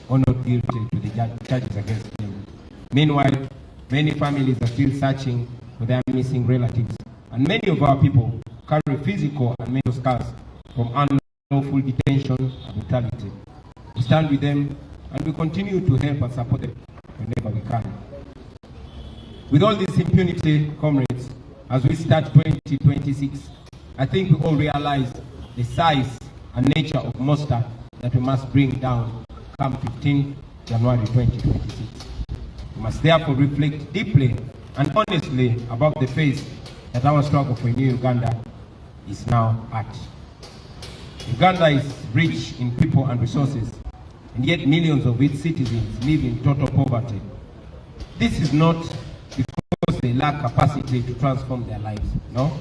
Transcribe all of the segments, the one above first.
or not guilty to the charges against them. Meanwhile, many families are still searching for their missing relatives, and many of our people carry physical and mental scars from unlawful detention and brutality. We stand with them and we continue to help and support them whenever we can. With all this impunity, comrades, as we start 2026, I think we all realize the size and nature of monster that we must bring down come 15 January 2026. We must therefore reflect deeply and honestly about the phase that our struggle for a new Uganda is now at. Uganda is rich in people and resources, and yet millions of its citizens live in total poverty. This is not because they lack capacity to transform their lives, no,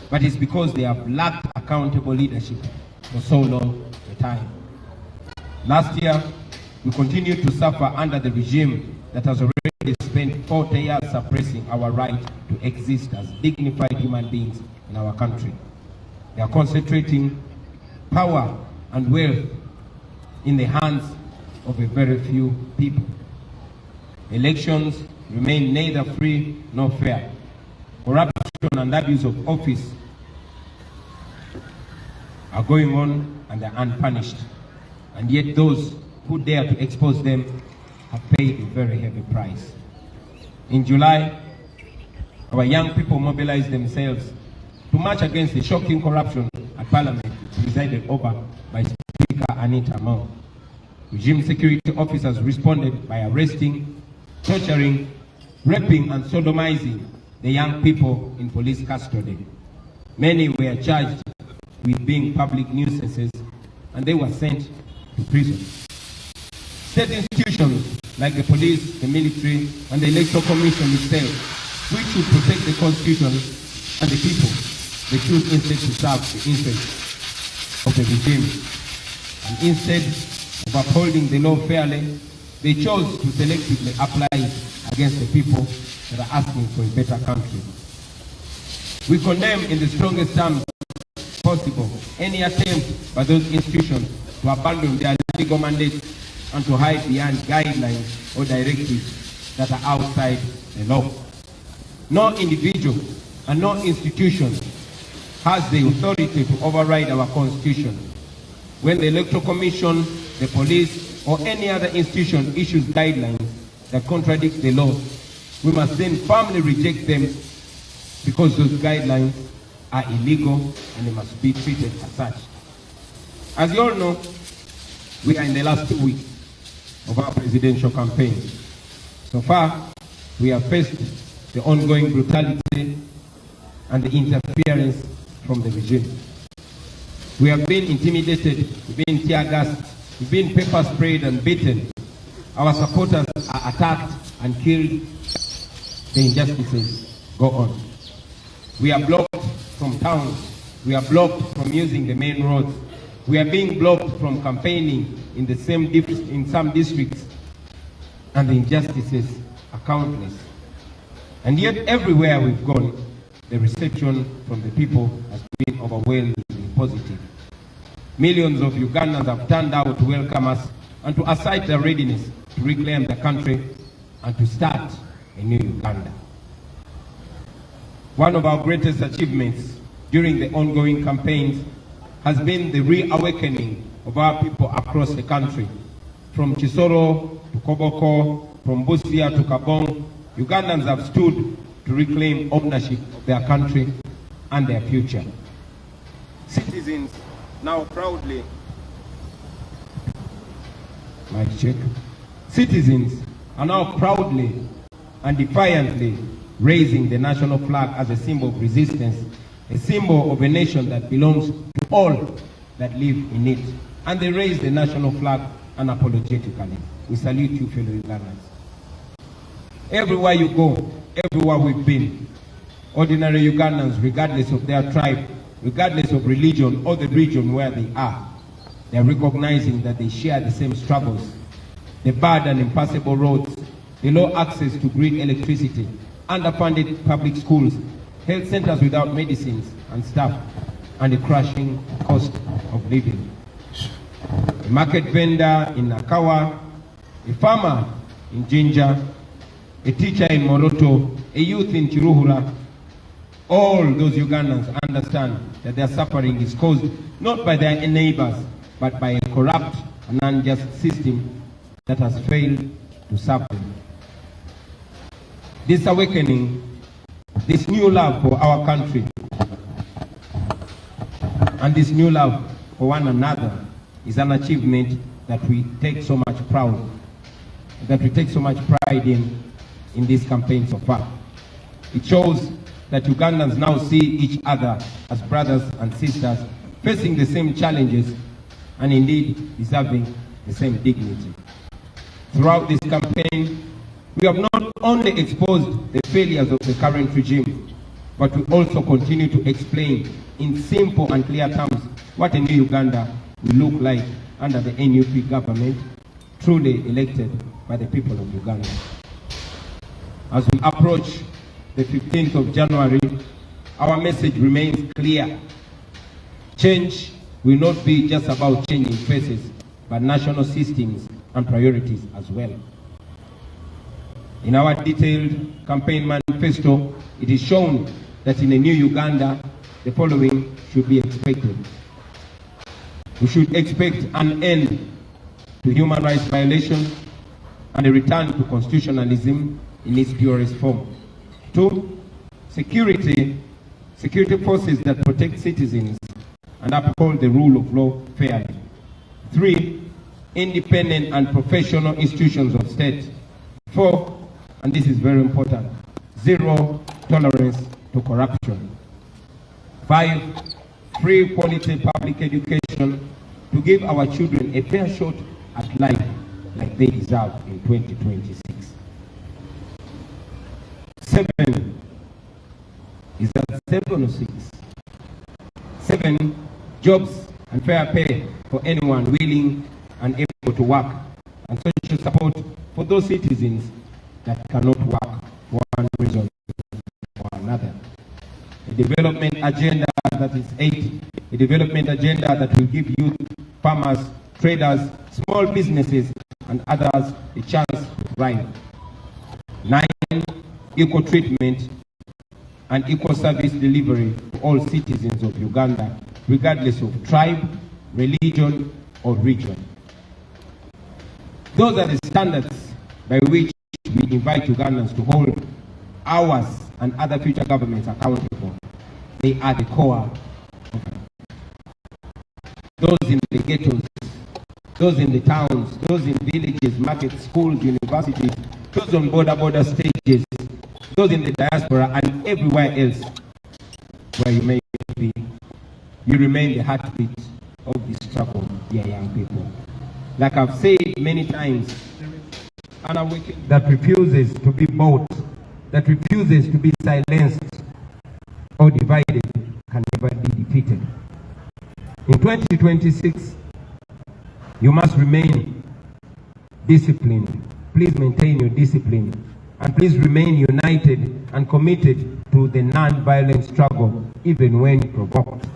but it's because they have lacked accountable leadership for so long a time. Last year, we continued to suffer under the regime that has already spent 40 years suppressing our right to exist as dignified human beings in our country. They are concentrating power and wealth in the hands of a very few people. Elections remain neither free nor fair. Corruption and abuse of office are going on and they are unpunished. And yet those who dare to expose them have paid a very heavy price. In July, our young people mobilized themselves to march against the shocking corruption at Parliament presided over by Speaker Anita Mao. Regime security officers responded by arresting, torturing, raping and sodomizing the young people in police custody. Many were charged with being public nuisances and they were sent to prison. State institutions like the police, the military and the Electoral Commission itself, which should protect the Constitution and the people, they choose instead to serve the interests of the regime. And instead of upholding the law fairly, they chose to selectively apply it against the people that are asking for a better country. We condemn in the strongest terms possible any attempt by those institutions to abandon their legal mandate and to hide behind guidelines or directives that are outside the law. No individual and no institution has the authority to override our Constitution. When the Electoral Commission, the police, or any other institution issues guidelines that contradict the law, we must then firmly reject them because those guidelines are illegal and they must be treated as such. As you all know, we are in the last 2 weeks of our presidential campaign. So far, we have faced the ongoing brutality and the interference from the regime. We have been intimidated, we've been tear gassed, we've been pepper sprayed and beaten. Our supporters are attacked and killed. The injustices go on. We are blocked from towns. We are blocked from using the main roads. We are being blocked from campaigning in some districts. And the injustices are countless. And yet everywhere we've gone, the reception from the people has been overwhelmingly positive. Millions of Ugandans have turned out to welcome us and to assert their readiness to reclaim the country and to start a new Uganda. One of our greatest achievements during the ongoing campaigns has been the reawakening of our people across the country. From Chisoro to Koboko, from Busia to Kabong, Ugandans have stood to reclaim ownership of their country and their future. Citizens now proudly, Citizens are now proudly and defiantly raising the national flag as a symbol of resistance, a symbol of a nation that belongs to all that live in it. And they raise the national flag unapologetically. We salute you, fellow Ugandans. Everywhere you go, everywhere we've been, ordinary Ugandans, regardless of their tribe, regardless of religion or the region where they are recognizing that they share the same struggles. The bad and impassable roads, the low access to green electricity, underfunded public schools, health centers without medicines and staff, and the crashing cost of living. A market vendor in Nakawa a farmer in Jinja, a teacher in Moroto, a youth in Chiruhura, all those Ugandans understand that their suffering is caused not by their neighbors, but by a corrupt and unjust system that has failed to serve them. This awakening, this new love for our country, and this new love for one another is an achievement that we take so much pride in this campaign so far. It shows that Ugandans now see each other as brothers and sisters, facing the same challenges and indeed deserving the same dignity. Throughout this campaign, we have not only exposed the failures of the current regime, but we also continue to explain in simple and clear terms what a new Uganda will look like under the NUP government, truly elected by the people of Uganda. As we approach the 15th of January, our message remains clear. Change will not be just about changing faces, but national systems and priorities as well. In our detailed campaign manifesto, it is shown that in a new Uganda, the following should be expected. We should expect an end to human rights violations and a return to constitutionalism in its purest form. 2, security forces that protect citizens and uphold the rule of law fairly. 3, independent and professional institutions of state. 4, and this is very important, 0 tolerance to corruption. 5, free quality public education to give our children a fair shot at life like they deserve in 2026. 7, is that 7 or 6? 7, jobs and fair pay for anyone willing and able to work, and social support for those citizens that cannot work for one reason or another. A development agenda that is 8, a development agenda that will give youth, farmers, traders, small businesses, and others a chance to thrive. 9, equal treatment and equal service delivery to all citizens of Uganda, regardless of tribe, religion, or region. Those are the standards by which we invite Ugandans to hold ours and other future governments accountable. They are the core. Those in the ghettos, those in the towns, those in villages, markets, schools, universities, those on border stages, those in the diaspora and everywhere else where you may be, you remain the heartbeat of the struggle, dear young people. Like I've said many times, an awakening that refuses to be bought, that refuses to be silenced or divided, can never be defeated. In 2026, you must remain disciplined. Please maintain your discipline, and please remain united and committed to the non-violent struggle, even when provoked.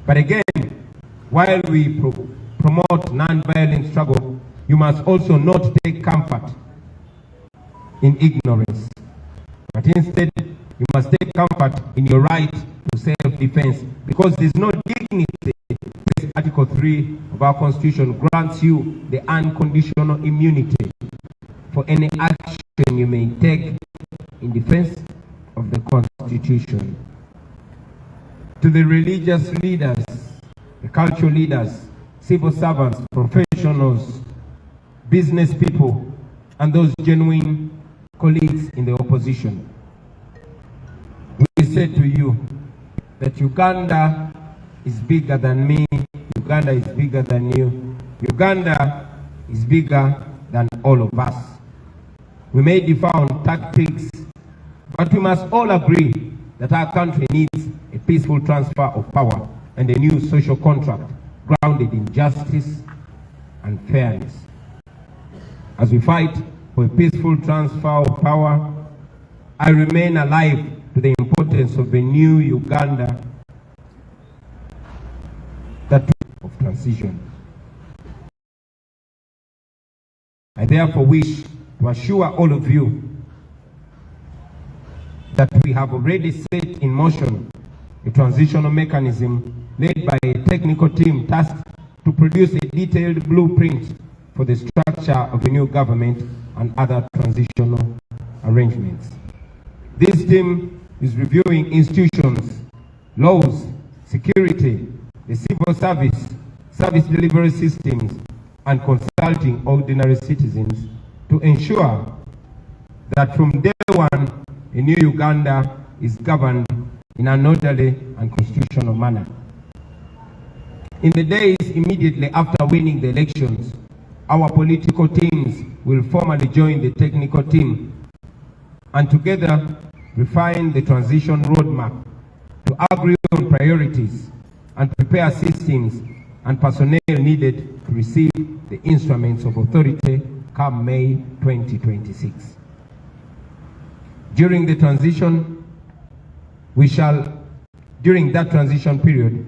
But again, while we promote non-violent struggle, you must also not take comfort in ignorance, but instead you must take comfort in your right to self-defense, because there's no dignity. Article 3 of our Constitution grants you the unconditional immunity for any action you may take in defense of the Constitution. To the religious leaders, the cultural leaders, civil servants, professionals, business people, and those genuine colleagues in the opposition, we say to you that Uganda is bigger than me, Uganda is bigger than you, Uganda is bigger than all of us. We may differ on tactics, but we must all agree that our country needs a peaceful transfer of power and a new social contract grounded in justice and fairness. As we fight for a peaceful transfer of power, I remain alive to the importance of a new Uganda, that of transition. I therefore wish to assure all of you that we have already set in motion a transitional mechanism led by a technical team tasked to produce a detailed blueprint for the structure of a new government and other transitional arrangements. This team is reviewing institutions, laws, security, the civil service, service delivery systems, and consulting ordinary citizens to ensure that from day one, a new Uganda is governed in an orderly and constitutional manner. In the days immediately after winning the elections, our political teams will formally join the technical team and together refine the transition roadmap to agree on priorities and prepare systems and personnel needed to receive the instruments of authority come May 2026. During that transition period,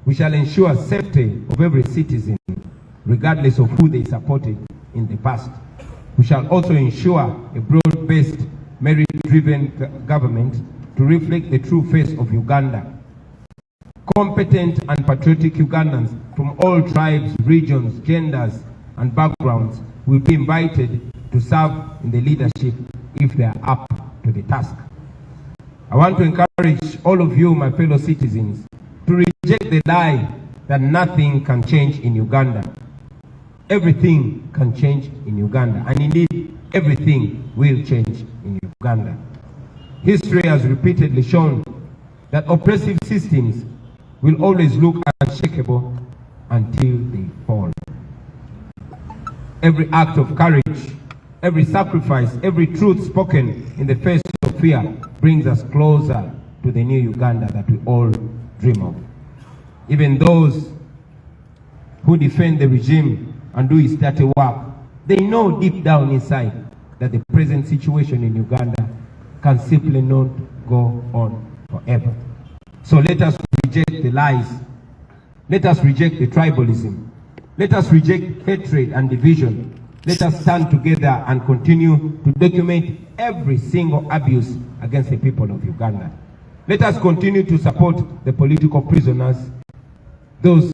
we shall ensure safety of every citizen, regardless of who they supported in the past. We shall also ensure a broad-based, merit-driven government to reflect the true face of Uganda. Competent and patriotic Ugandans from all tribes, regions, genders, and backgrounds will be invited to serve in the leadership if they are up to the task. I want to encourage all of you, my fellow citizens, to reject the lie that nothing can change in Uganda. Everything can change in Uganda, and indeed, everything will change in Uganda. History has repeatedly shown that oppressive systems will always look unshakable until they fall. Every act of courage, every sacrifice, every truth spoken in the face of fear brings us closer to the new Uganda that we all dream of. Even those who defend the regime and do its dirty work, they know deep down inside that the present situation in Uganda can simply not go on forever. So let us reject the lies. Let us reject the tribalism. Let us reject hatred and division. Let us stand together and continue to document every single abuse against the people of Uganda. Let us continue to support the political prisoners, those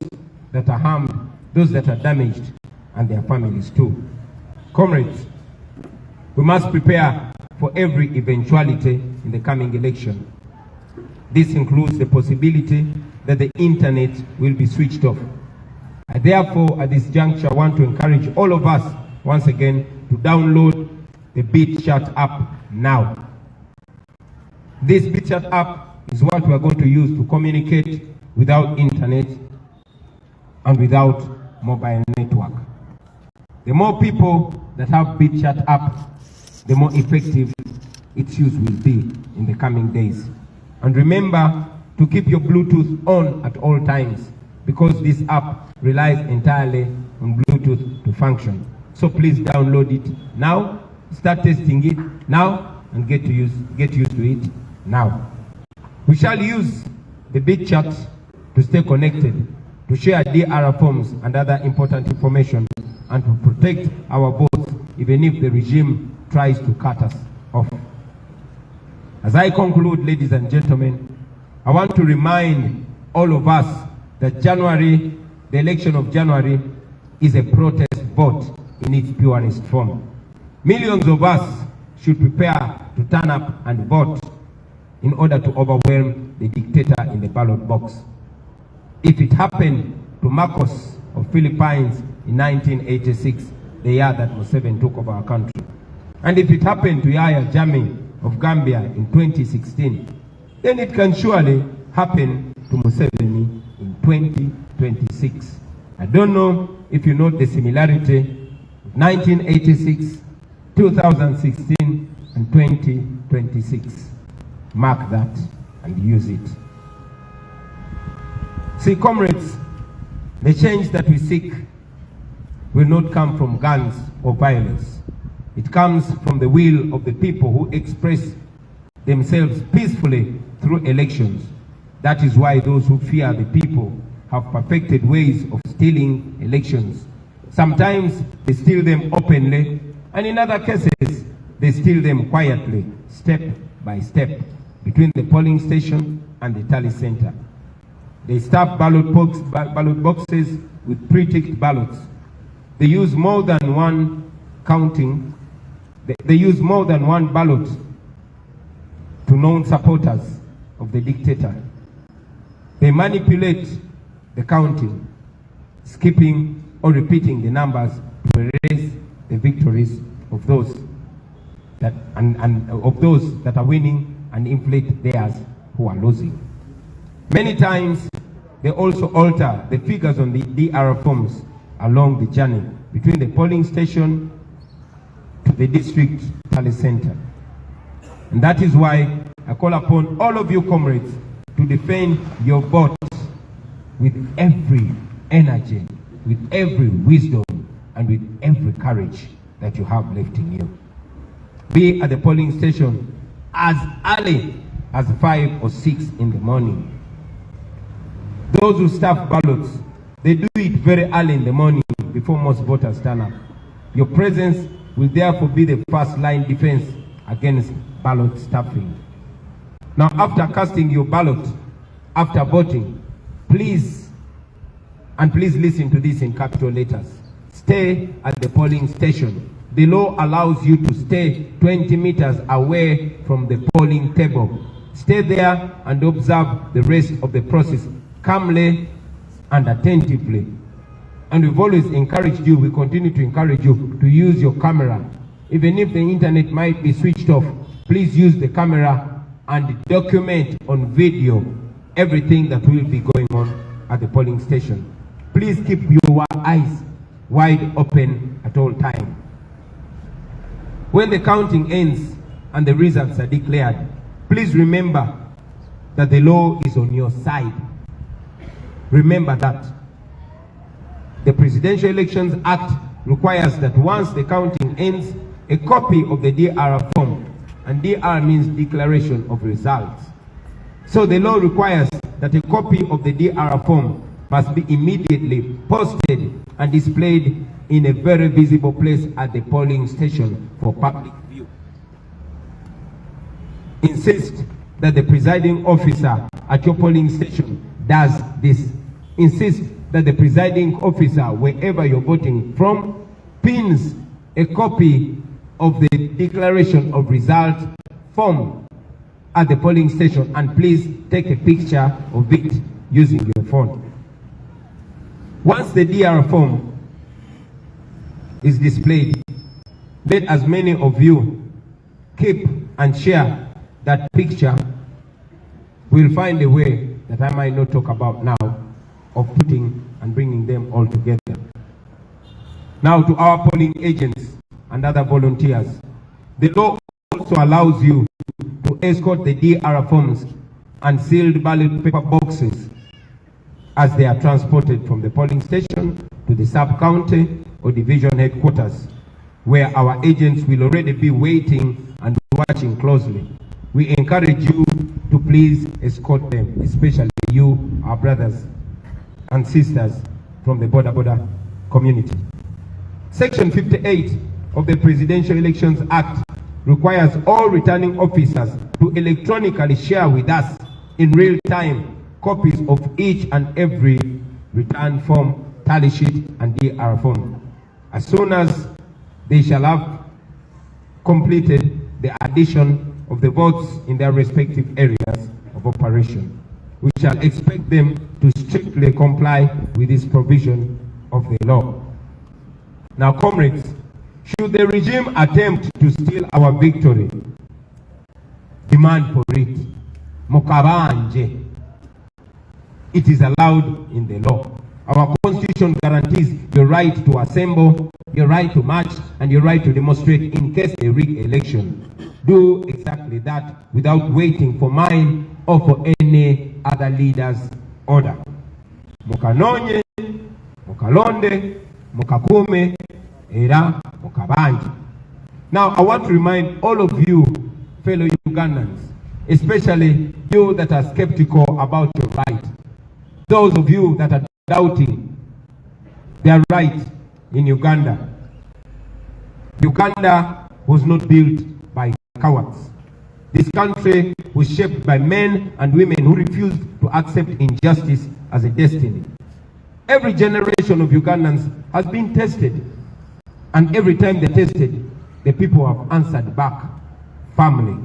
that are harmed, those that are damaged, and their families too. Comrades, we must prepare for every eventuality in the coming election. This includes the possibility that the internet will be switched off. I therefore, at this juncture, want to encourage all of us, once again, to download the BitChat app now. This BitChat app is what we are going to use to communicate without internet and without mobile network. The more people that have BitChat app, the more effective its use will be in the coming days. And remember to keep your Bluetooth on at all times, because this app relies entirely on Bluetooth to function. So please download it now, start testing it now, and get used to it now. We shall use the BitChat to stay connected, to share DR forms and other important information, and to protect our votes even if the regime tries to cut us off. As I conclude, ladies and gentlemen, I want to remind all of us that January, the election of January, is a protest vote in its purest form. Millions of us should prepare to turn up and vote in order to overwhelm the dictator in the ballot box. If it happened to Marcos of Philippines in 1986, the year that Museveni took over our country, and if it happened to Yahya Jammeh of Gambia in 2016, then it can surely happen to Museveni in 2026. I don't know if you know the similarity of 1986, 2016, and 2026. Mark that and use it. See, comrades, the change that we seek will not come from guns or violence. It comes from the will of the people who express themselves peacefully through elections. That is why those who fear the people have perfected ways of stealing elections, Sometimes they steal them openly, and in other cases, they steal them quietly, step by step, between the polling station and the tally center. They stuff ballot boxes with pre-ticked ballots. They use more than one counting. They use more than one ballot to known supporters of the dictator. They manipulate the counting, skipping or repeating the numbers to erase the victories of those that of those that are winning and inflate theirs who are losing. Many times they also alter the figures on the DR forms along the journey between the polling station to the district tally center. And that is why I call upon all of you comrades to defend your vote with every energy, with every wisdom, and with every courage that you have left in you. Be at the polling station as early as 5 or 6 in the morning. Those who stuff ballots, they do it very early in the morning before most voters turn up. Your presence will therefore be the first line defense against ballot stuffing. Now, after casting your ballot, after voting, please listen to this in capital letters. Stay at the polling station. The law allows you to stay 20 meters away from the polling table. Stay there and observe the rest of the process calmly and attentively. And we've always encouraged you, we continue to encourage you to use your camera. Even if the internet might be switched off, please use the camera and document on video everything that will be going on at the polling station. Please keep your eyes wide open at all times. When the counting ends and the results are declared, please remember that the law is on your side. Remember that. The Presidential Elections Act requires that once the counting ends, a copy of the DR form, and DR means Declaration of Results. So the law requires that a copy of the DR form must be immediately posted and displayed in a very visible place at the polling station for public view. Insist that the presiding officer at your polling station does this. Insist that the presiding officer, wherever you're voting from, pins a copy of the Declaration of Results form at the polling station, and please take a picture of it using your phone. Once the DR form is displayed, let as many of you keep and share that picture. We'll find a way that I might not talk about now of putting and bringing them all together. Now, to our polling agents and other volunteers, the law also allows you to escort the DR forms and sealed ballot paper boxes as they are transported from the polling station to the sub-county or division headquarters, where our agents will already be waiting and watching closely. We encourage you to please escort them, especially you, our brothers and sisters from the border community. Section 58 of the Presidential Elections Act requires all returning officers to electronically share with us in real time copies of each and every return form, tally sheet, and DR form. As soon as they shall have completed the addition of the votes in their respective areas of operation, we shall expect them to strictly comply with this provision of the law. Now, comrades, should the regime attempt to steal our victory, demand for it. Mukabanje. It is allowed in the law. Our constitution guarantees your right to assemble, your right to march, and your right to demonstrate in case they rig election. Do exactly that without waiting for mine or for any other leader's order. Mukanonye, mukalonde, mukakume, era mukabanje. Now, I want to remind all of you, fellow Ugandans, especially you that are skeptical about your right, those of you that are doubting their right in Uganda. Uganda was not built by cowards. This country was shaped by men and women who refused to accept injustice as a destiny. Every generation of Ugandans has been tested, and every time they're tested, the people have answered back firmly.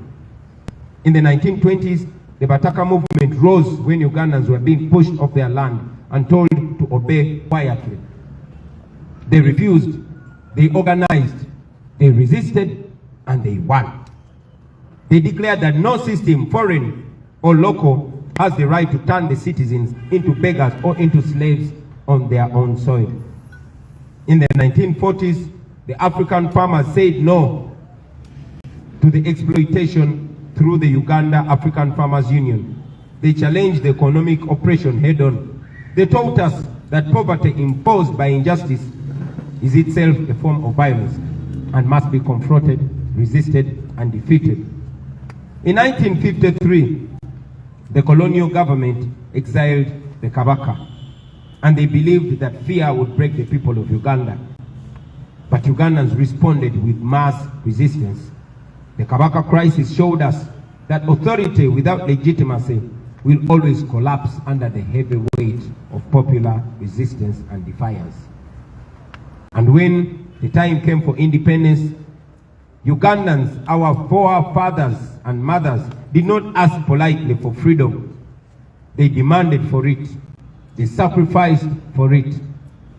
In the 1920s, the Bataka movement rose when Ugandans were being pushed off their land and told to obey quietly. They refused, they organized, they resisted, and they won. They declared that no system, foreign or local, has the right to turn the citizens into beggars or into slaves on their own soil. In the 1940s, the African farmers said no to the exploitation through the Uganda African Farmers Union. They challenged the economic oppression head-on. They taught us that poverty imposed by injustice is itself a form of violence and must be confronted, resisted, and defeated. In 1953, the colonial government exiled the Kabaka, and they believed that fear would break the people of Uganda. But Ugandans responded with mass resistance. The Kabaka crisis showed us that authority without legitimacy will always collapse under the heavy weight of popular resistance and defiance. And when the time came for independence, Ugandans, our forefathers and mothers, did not ask politely for freedom. They demanded for it. They sacrificed for it.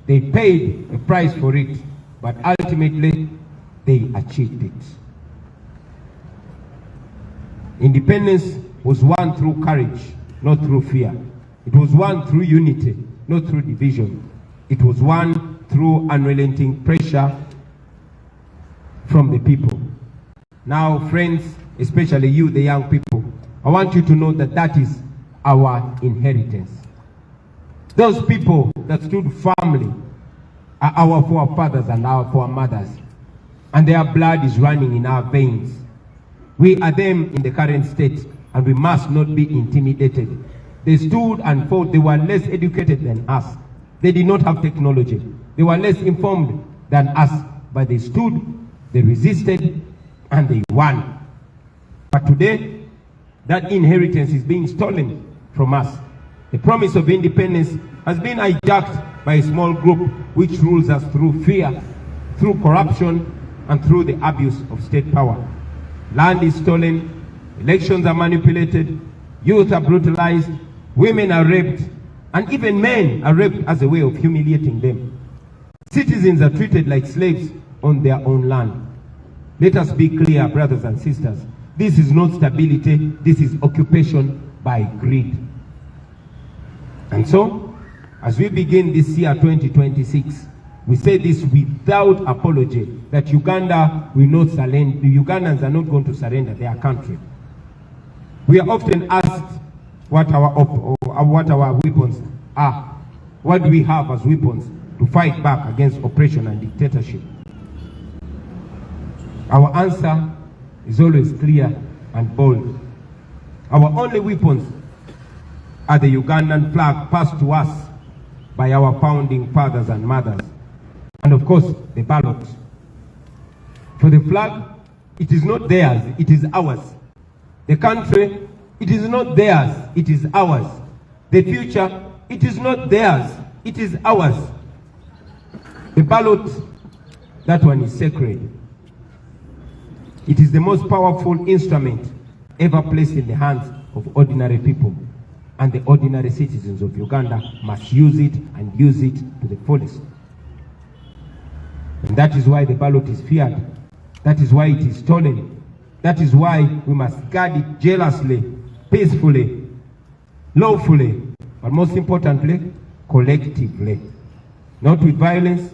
They paid a price for it. But ultimately, they achieved it. Independence was won through courage, not through fear. It was won through unity, not through division. It was won through unrelenting pressure from the people. Now, friends, especially you, the young people, I want you to know that that is our inheritance. Those people that stood firmly are our forefathers and our foremothers, and their blood is running in our veins. We are them in the current state, and we must not be intimidated. They stood and fought. They were less educated than us. They did not have technology. They were less informed than us, but they stood, they resisted, and they won. But today, that inheritance is being stolen from us. The promise of independence has been hijacked by a small group which rules us through fear, through corruption, and through the abuse of state power. Land is stolen, elections are manipulated, youth are brutalized, women are raped, and even men are raped as a way of humiliating them. Citizens are treated like slaves on their own land. Let us be clear, brothers and sisters. This is not stability, this is occupation by greed. And so, as we begin this year 2026, we say this without apology, that Uganda will not surrender. The Ugandans are not going to surrender their country. We are often asked what our weapons are. What do we have as weapons to fight back against oppression and dictatorship? Our answer is always clear and bold. Our only weapons are the Ugandan flag passed to us by our founding fathers and mothers. And of course, the ballot. For the flag, it is not theirs, it is ours. The country, it is not theirs, it is ours. The future, it is not theirs, it is ours. The ballot, that one is sacred. It is the most powerful instrument ever placed in the hands of ordinary people. And the ordinary citizens of Uganda must use it and use it to the fullest. And that is why the ballot is feared. That is why it is stolen. That is why we must guard it jealously, peacefully, lawfully, but most importantly, collectively. Not with violence,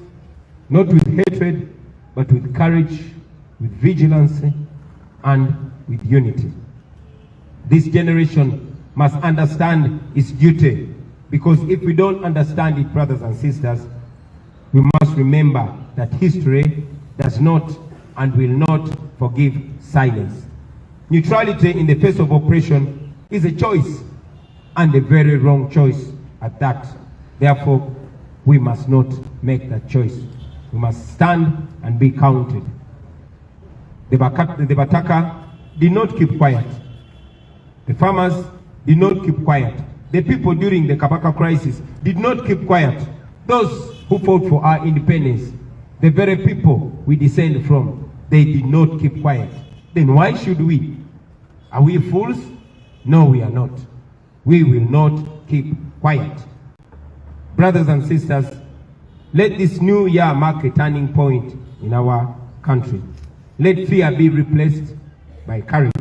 not with hatred, but with courage, with vigilance, and with unity. This generation must understand its duty, because if we don't understand it, brothers and sisters, we must remember that history does not and will not forgive silence. Neutrality in the face of oppression is a choice, and a very wrong choice at that. Therefore, we must not make that choice. We must stand and be counted. The Bataka did not keep quiet. The farmers did not keep quiet. The people during the Kabaka crisis did not keep quiet. Those who fought for our independence, the very people we descend from, they did not keep quiet. Then why should we? Are we fools? No, we are not. We will not keep quiet. Brothers and sisters, let this new year mark a turning point in our country. Let fear be replaced by courage.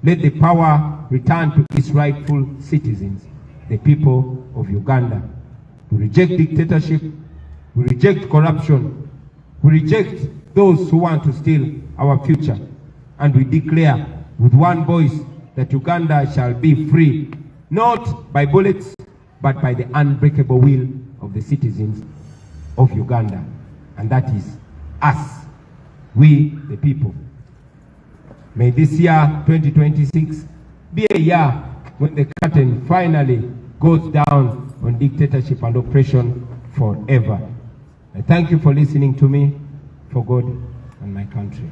Let the power return to its rightful citizens, the people of Uganda. We reject dictatorship. We reject corruption. We reject those who want to steal our future. And we declare with one voice that Uganda shall be free, not by bullets, but by the unbreakable will of the citizens of Uganda. And that is us, we the people. May this year, 2026, be a year when the curtain finally goes down on dictatorship and oppression forever. I thank you for listening to me, for God and my country.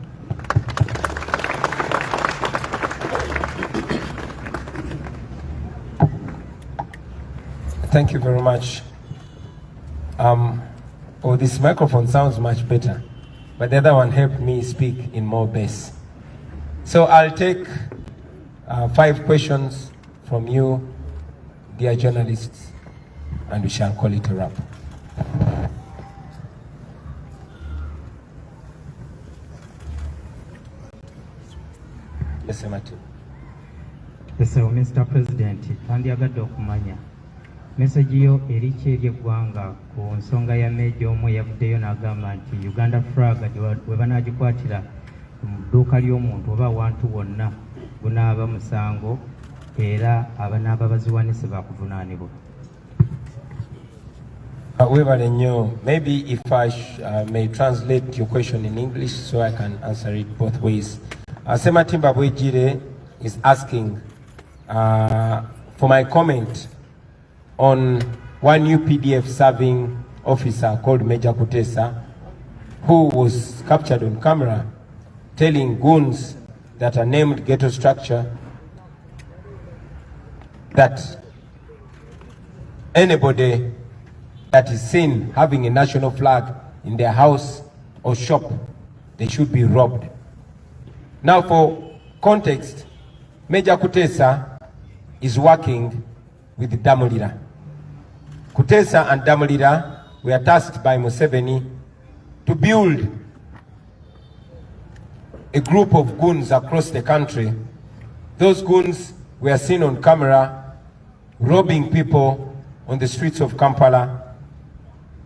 Thank you very much. Oh, this microphone sounds much better, but the other one helped me speak in more bass. So I'll take 5 questions from you, dear journalists, and we shall call it a wrap. Yes, Martin. Yes, sir, Mr. President, tandyagadde okumanya message yo eriki eri eggwanga ku nsonga ya meeja omu yavuddeyo n'agamba nti Uganda flag bwe banaagikwatira mu dduuka ly'omuntu oba awantu wonna gunaaba musango era abanaaba baziwanise baakuvunaanibwa. Webale nnyo. Maybe if I may translate your question in English so I can answer it both ways. Sematimba Bwejire is asking for my comment on one UPDF serving officer called Major Kutesa, who was captured on camera telling goons that are named ghetto structure that anybody that is seen having a national flag in their house or shop, they should be robbed. Now, for context, Major Kutesa is working with Damulira. Kutesa and Damulira were tasked by Museveni to build a group of goons across the country. Those goons were seen on camera robbing people on the streets of Kampala,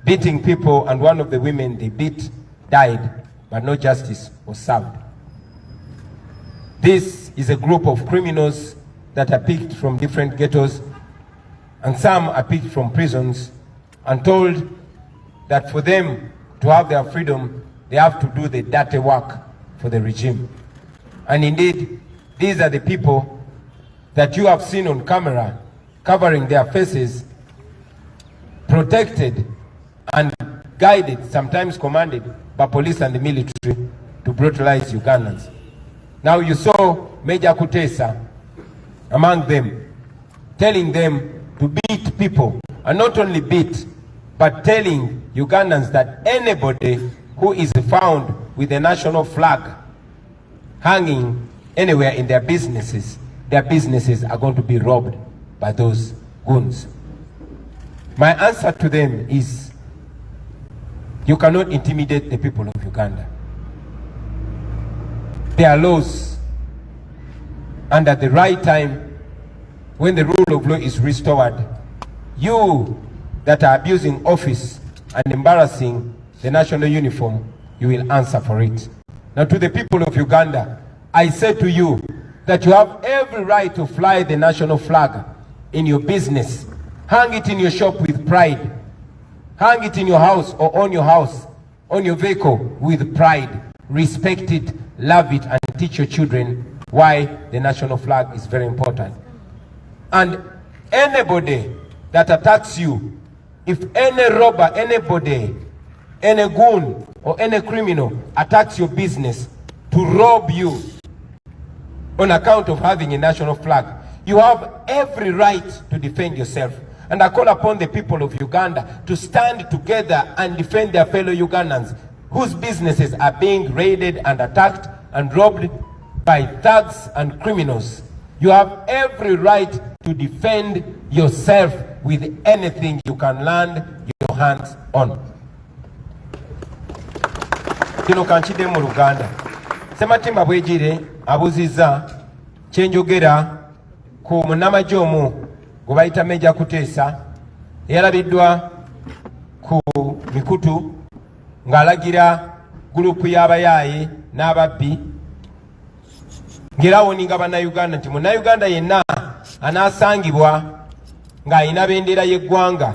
beating people, and one of the women they beat died, but no justice was served. This is a group of criminals that are picked from different ghettos, and some are picked from prisons and told that for them to have their freedom, they have to do the dirty work for the regime. And indeed, these are the people that you have seen on camera covering their faces, protected and guided, sometimes commanded by police and the military to brutalize Ugandans. Now you saw Major Kutesa among them, telling them to beat people, and not only beat, but telling Ugandans that anybody who is found with a national flag hanging anywhere in their businesses are going to be robbed by those goons. My answer to them is, you cannot intimidate the people of Uganda. There are laws, and at the right time, when the rule of law is restored, you that are abusing office and embarrassing the national uniform, you will answer for it. Now, to the people of Uganda, I say to you that you have every right to fly the national flag in your business. Hang it in your shop with pride. Hang it in your house or on your house, on your vehicle with pride. Respect it, love it, and teach your children why the national flag is very important. And anybody that attacks you, if any robber, anybody any goon or any criminal attacks your business to rob you on account of having a national flag, you have every right to defend yourself. And I call upon the people of Uganda to stand together and defend their fellow Ugandans whose businesses are being raided and attacked and robbed by thugs and criminals. You have every right to defend yourself with anything you can land your hands on. Kino kanchide mu Luganda. Sematimba bwejire abuziza kyenjogera ku munamagye omu gwe bayita Meja Kuteesa eyalabiddwa ku mikutu ng'alagira gurupu y'abayaaye n'ababbi ng'erawoninga bannayuganda nti munnayuganda yenna anaasangibwa ng'alina bendera y'eggwanga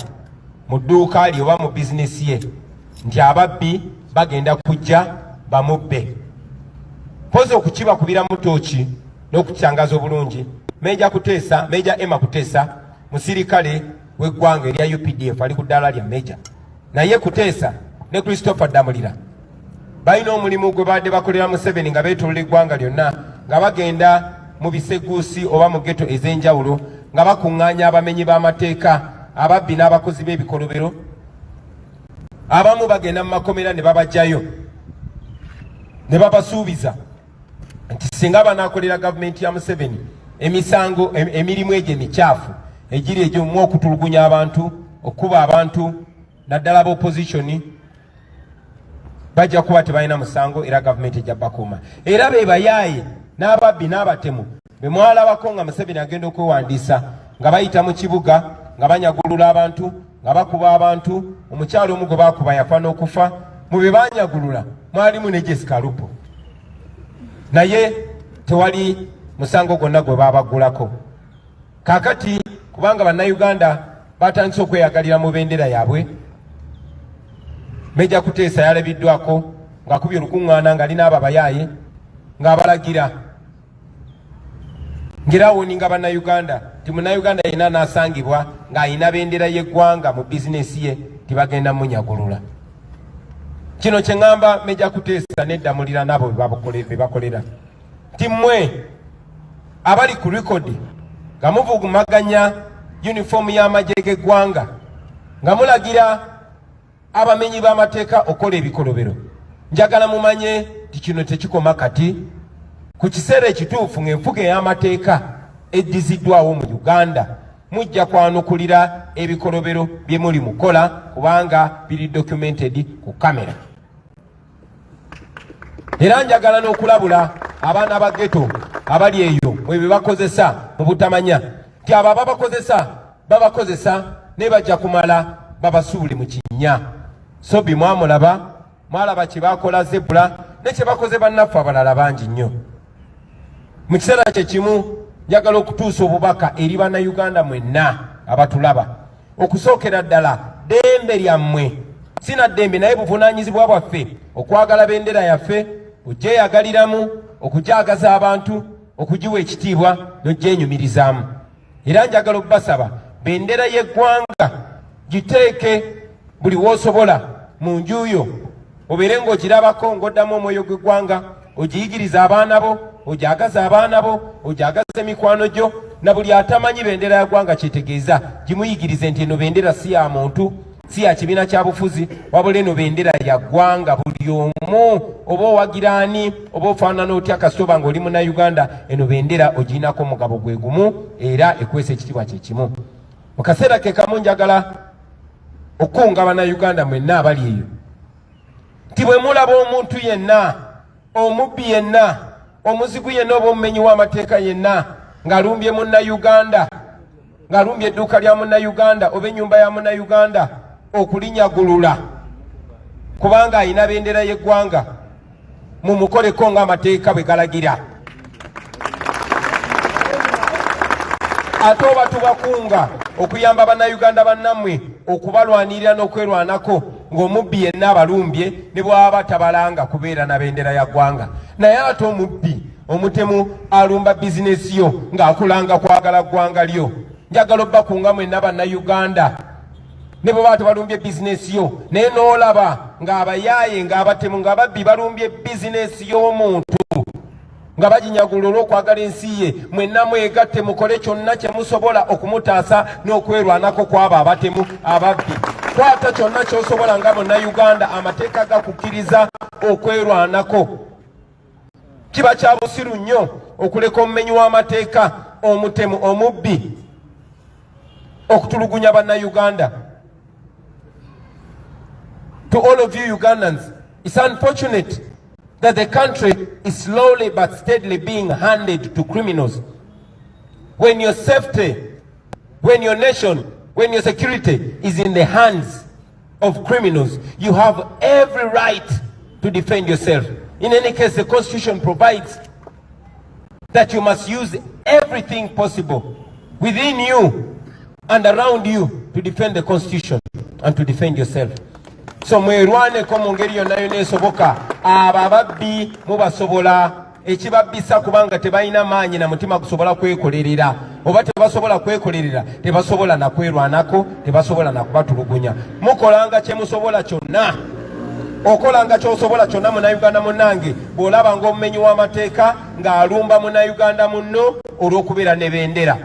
mu dduuka lye oba mu bizinesi ye nti ababbi bagenda kujja bamubbe. Mpozi okukibakubira mu tooki n'okukyangaza obulungi, Meja Emma Kuteesa musirikale w'eggwanga erya UPDF ali ku ddaala lya Meja. Naye Kuteesa ne Christopher Damulira balina omulimu gwe badde bakolera Museveni nga beetoolola eggwanga lyonna nga bagenda mu biseguusi oba mu ghetto ez'enjawulo nga bakuŋŋaanya abamenyi b'amateeka, ababbi n'abakozi b'ebikolobero. Abamu bagenda mu makomera ne babajjayo ne babasuubiza nti singa banaakolera gavumenti ya Museveni emisango emirimu egyo emikyafu egiri egy'omu okutulugunya abantu, okuba abantu naddala ba opposition, bajja kuba tebalina musango era gavumenti ejja bakuuma. Era be bayaaye n'ababbi n'abatemu be mwalabako nga Museveni agenda okwewandiisa nga bayita mu kibuga nga banyagulula abantu, nga bakuba abantu. Omukyalo omu gwe bakuba yafa n'okufa. Mu be banyagulula mwalimu ne Jessica Lupo, naye tewali musango gwonna gwe babagulako. Kaakati kubanga bannayuganda batandise okweyagalira mu bendera yaabwe, Meja Kuteesa yalabiddwako ng'akubye olukuŋŋaana ng'alina abo abayaaye ng'abalagira ng'erawoninga bannayuganda ti munnayuganda yenna anaasangibwa ng'alina bendera y'eggwanga mu bizinesi ye tibagenda munyagulula. Kino kye ŋŋamba Meja Kuteesa n'eddamulira n'abo be bakolera ti mmwe abali ku likodi nga muvugumaganya yunifoomu y'amagye g'eggwanga nga mulagira abamenyi b'amateeka okola ebikolobero, njagala mumanye ti kino tekikoma kati. Ku kiseera ekituufu ng'enfuga ey'amateeka eddiziddwawo mu Uganda mujja kwanukulira ebikolobero bye muli mukola kubanga biri documented ku kamera. Era njagala n'okulabula abaana ba ghetto abali eyo bwe bakozesa mu butamanya ti abo babakozesa ne bajja kumala babasuule mu kinnya. Sobi mwalaba kye bakola Zebula ne kye bakoze bannaffe abalala bangi nnyo. Mu kiseera kye kimu njagala okutuusa obubaka eri bannayuganda mwenna abatulaba. Okusookera ddala ddembe lyammwe, sina ddembe naye buvunaanyizibwa bwaffe okwagala bendera yaffe, ogyeyagaliramu, okugyagaza abantu, okugiwa ekitiibwa n'ogyenyumirizaamu. Era njagala okubasaba bendera y'eggwanga giteeke buli w'osobola mu nju yo, obeere ng'ogirabako ng'oddamu omwoyo gw'eggwanga, ogiyigiriza abaana bo, ogyagaza abaana bo, ogyagaza emikwano gyo, na buli atamanyi bendera ya ggwanga kyetegeeza gimuyigirize nti eno bendera si ya muntu, si ya kibiina kya bufuzi, wabula eno bendera ya ggwanga. Buli omu oba owagiraani oba ofaanana otya kasitoba ng'oli munnayuganda, eno bendera ogirinako omugabo gwe gumu era ekwesa ekitiibwa kye kimu. Mu kaseera ke kamu njagala okukunga bannayuganda mwenna abali eyo nti bwe mulaba omuntu yenna, omubbi yenna, omuzigu yenna oba omumenyi w'amateeka yenna ng'alumbye munnayuganda, ng'alumbye edduuka lya munnayuganda oba ennyumba ya munnayuganda, okulinyagulula kubanga alina bendera y'eggwanga, mumukoleko ng'amateeka bwe galagira. Ate oba tubakunga okuyamba bannayuganda bannammwe okubalwanirira n'okwerwanako ng'omubbi yenna abalumbye ne bw'aba tabalanga kubeera na bendera ya ggwanga. Naye ate omubbi omutemu alumba bizinesi yo ng'akulanga kwagala ggwanga lyo. Njagala obbakunga mwenna bannayuganda ne bwe baate balumbye bizinesi yo naye n'olaba ng'abayaaye ng'abatemu ng'ababbi balumbye bizinesi y'omuntu nga baginyagula olw'okwagala ensi ye, mwenna mwegatte mukole kyonna kye musobola okumutaasa n'okwerwanako kw'abo abatemu ababbi. Kwata kyonna ky'osobola nga Bannayuganda, amateeka gakukkiriza okwerwanako. Kiba kya busiru nnyo okuleka omumenyi w'amateeka, omutemu, omubbi okutulugunya Bannayuganda. To all of you Ugandans, it's unfortunate that the country is slowly but steadily being handed to criminals. When your safety, when your nation, when your security is in the hands of criminals, you have every right to defend yourself. In any case, the Constitution provides that you must use everything possible within you and around you to defend the Constitution and to defend yourself. So mwerwaneko mu ngeri yonna esoboka. Abo ababbi mubasobola, ekibabbisa kubanga tebalina maanyi na mutima gusobola kwekolerera. Oba tebasobola kwekolerera, tebasobola na kwerwanako, tebasobola na kubatulugunya. Mukolanga kye musobola kyonna. Okolanga ky'osobola kyonna Munnayuganda munnange, bw'olaba ng'omumenyi w'amateeka ng'alumba Munnayuganda munno olw'okubeera ne bendera.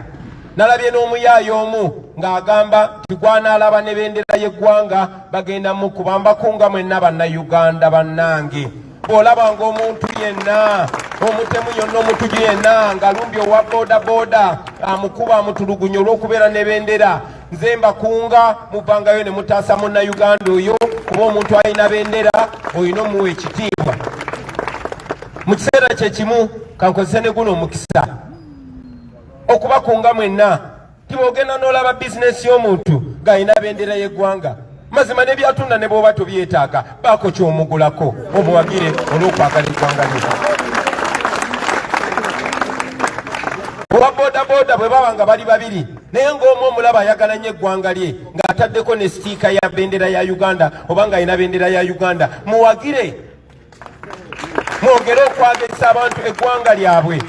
Nalabye n'omuyaaye omu ng'agamba tigwanaalaba ne bendera y'eggwanga bagenda mu kubambako nga mwenna Bannayuganda bannange. Bw'olaba ng'omuntu yenna, omutemu yonna omutuju yenna ng'alumbye owa boodabooda amukuba amutulugunya olw'okubeera ne bendera, nze mbakunga muvangayo ne mutaasa Munnayuganda oyo, kuba omuntu alina bendera olina omuwa ekitiibwa. Mu kiseera kye kimu kankozese ne guno omukisa okubakunga mwenna, tibogenda n'olaba bizinesi y'omuntu ng'alina bendera y'eggwanga. Mazima ne byatunda ne bw'oba tobyetaaga, baako ky'omugulako omuwagire olw'okwagala eggwanga lye. Owa boodabooda bwe baba nga bali babiri naye ng'omu omulaba ayagala nnyo eggwanga lye ng'ataddeko ne sitiika ya bendera ya Uganda oba ng'alina bendera ya Uganda, muwagire mwogere okwagisa abantu eggwanga lyabwe.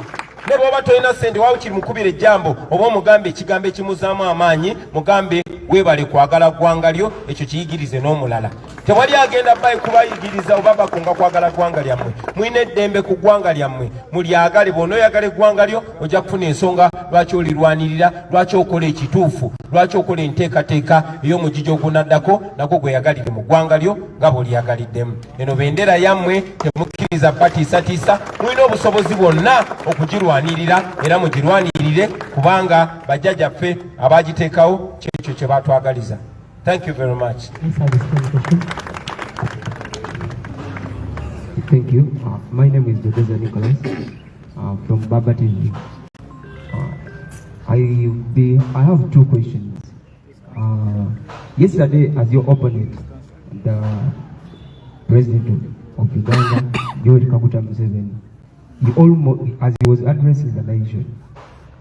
Ne bw'oba tolina ssente waawe kiri mukubira ejjambo oba omugambe ekigambo ekimuzaamu amaanyi, mugambe weebale kwagala ggwanga lyo, ekyo kiyigirize n'omulala. Tewali agenda bayi kubayigiriza oba bakunga kwagala ggwanga lyammwe. Mulina eddembe ku ggwanga lyammwe, mulyagale. Bw'onooyagala eggwanga lyo ojja kufuna ensonga lwaki olirwanirira, lwaki okola ekituufu, lwaki okola enteekateeka ey'omugigi ogunaddako nagwo gweyagalire mu ggwanga lyo nga bw'olyagaliddemu. Eno bendera yammwe temukkiriza batiisatiisa, mulina obusobozi bwonna okugirwanirira era mugirwanirire kubanga bajjajjaffe abaagiteekawo kyekyo kye baatwagaliza. Thank you very much. Thank you. My name is Dr. Nicholas from BOBI TV. I have two questions. Yesterday, as your opponent, the President of Uganda, Yoweri Kaguta Museveni, he almost, as he was addressing the nation,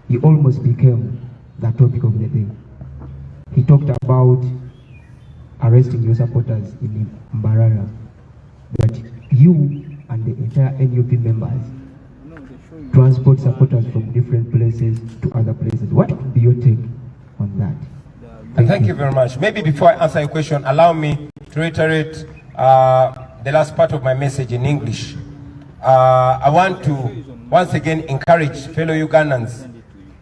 he almost became the topic of the day. He talked about arresting your supporters in Mbarara, that you and the entire NUP members transport supporters from different places to other places. What would be your take on that? Thank you very much. Maybe before I answer your question, allow me to reiterate the last part of my message in English. I want to once again encourage fellow Ugandans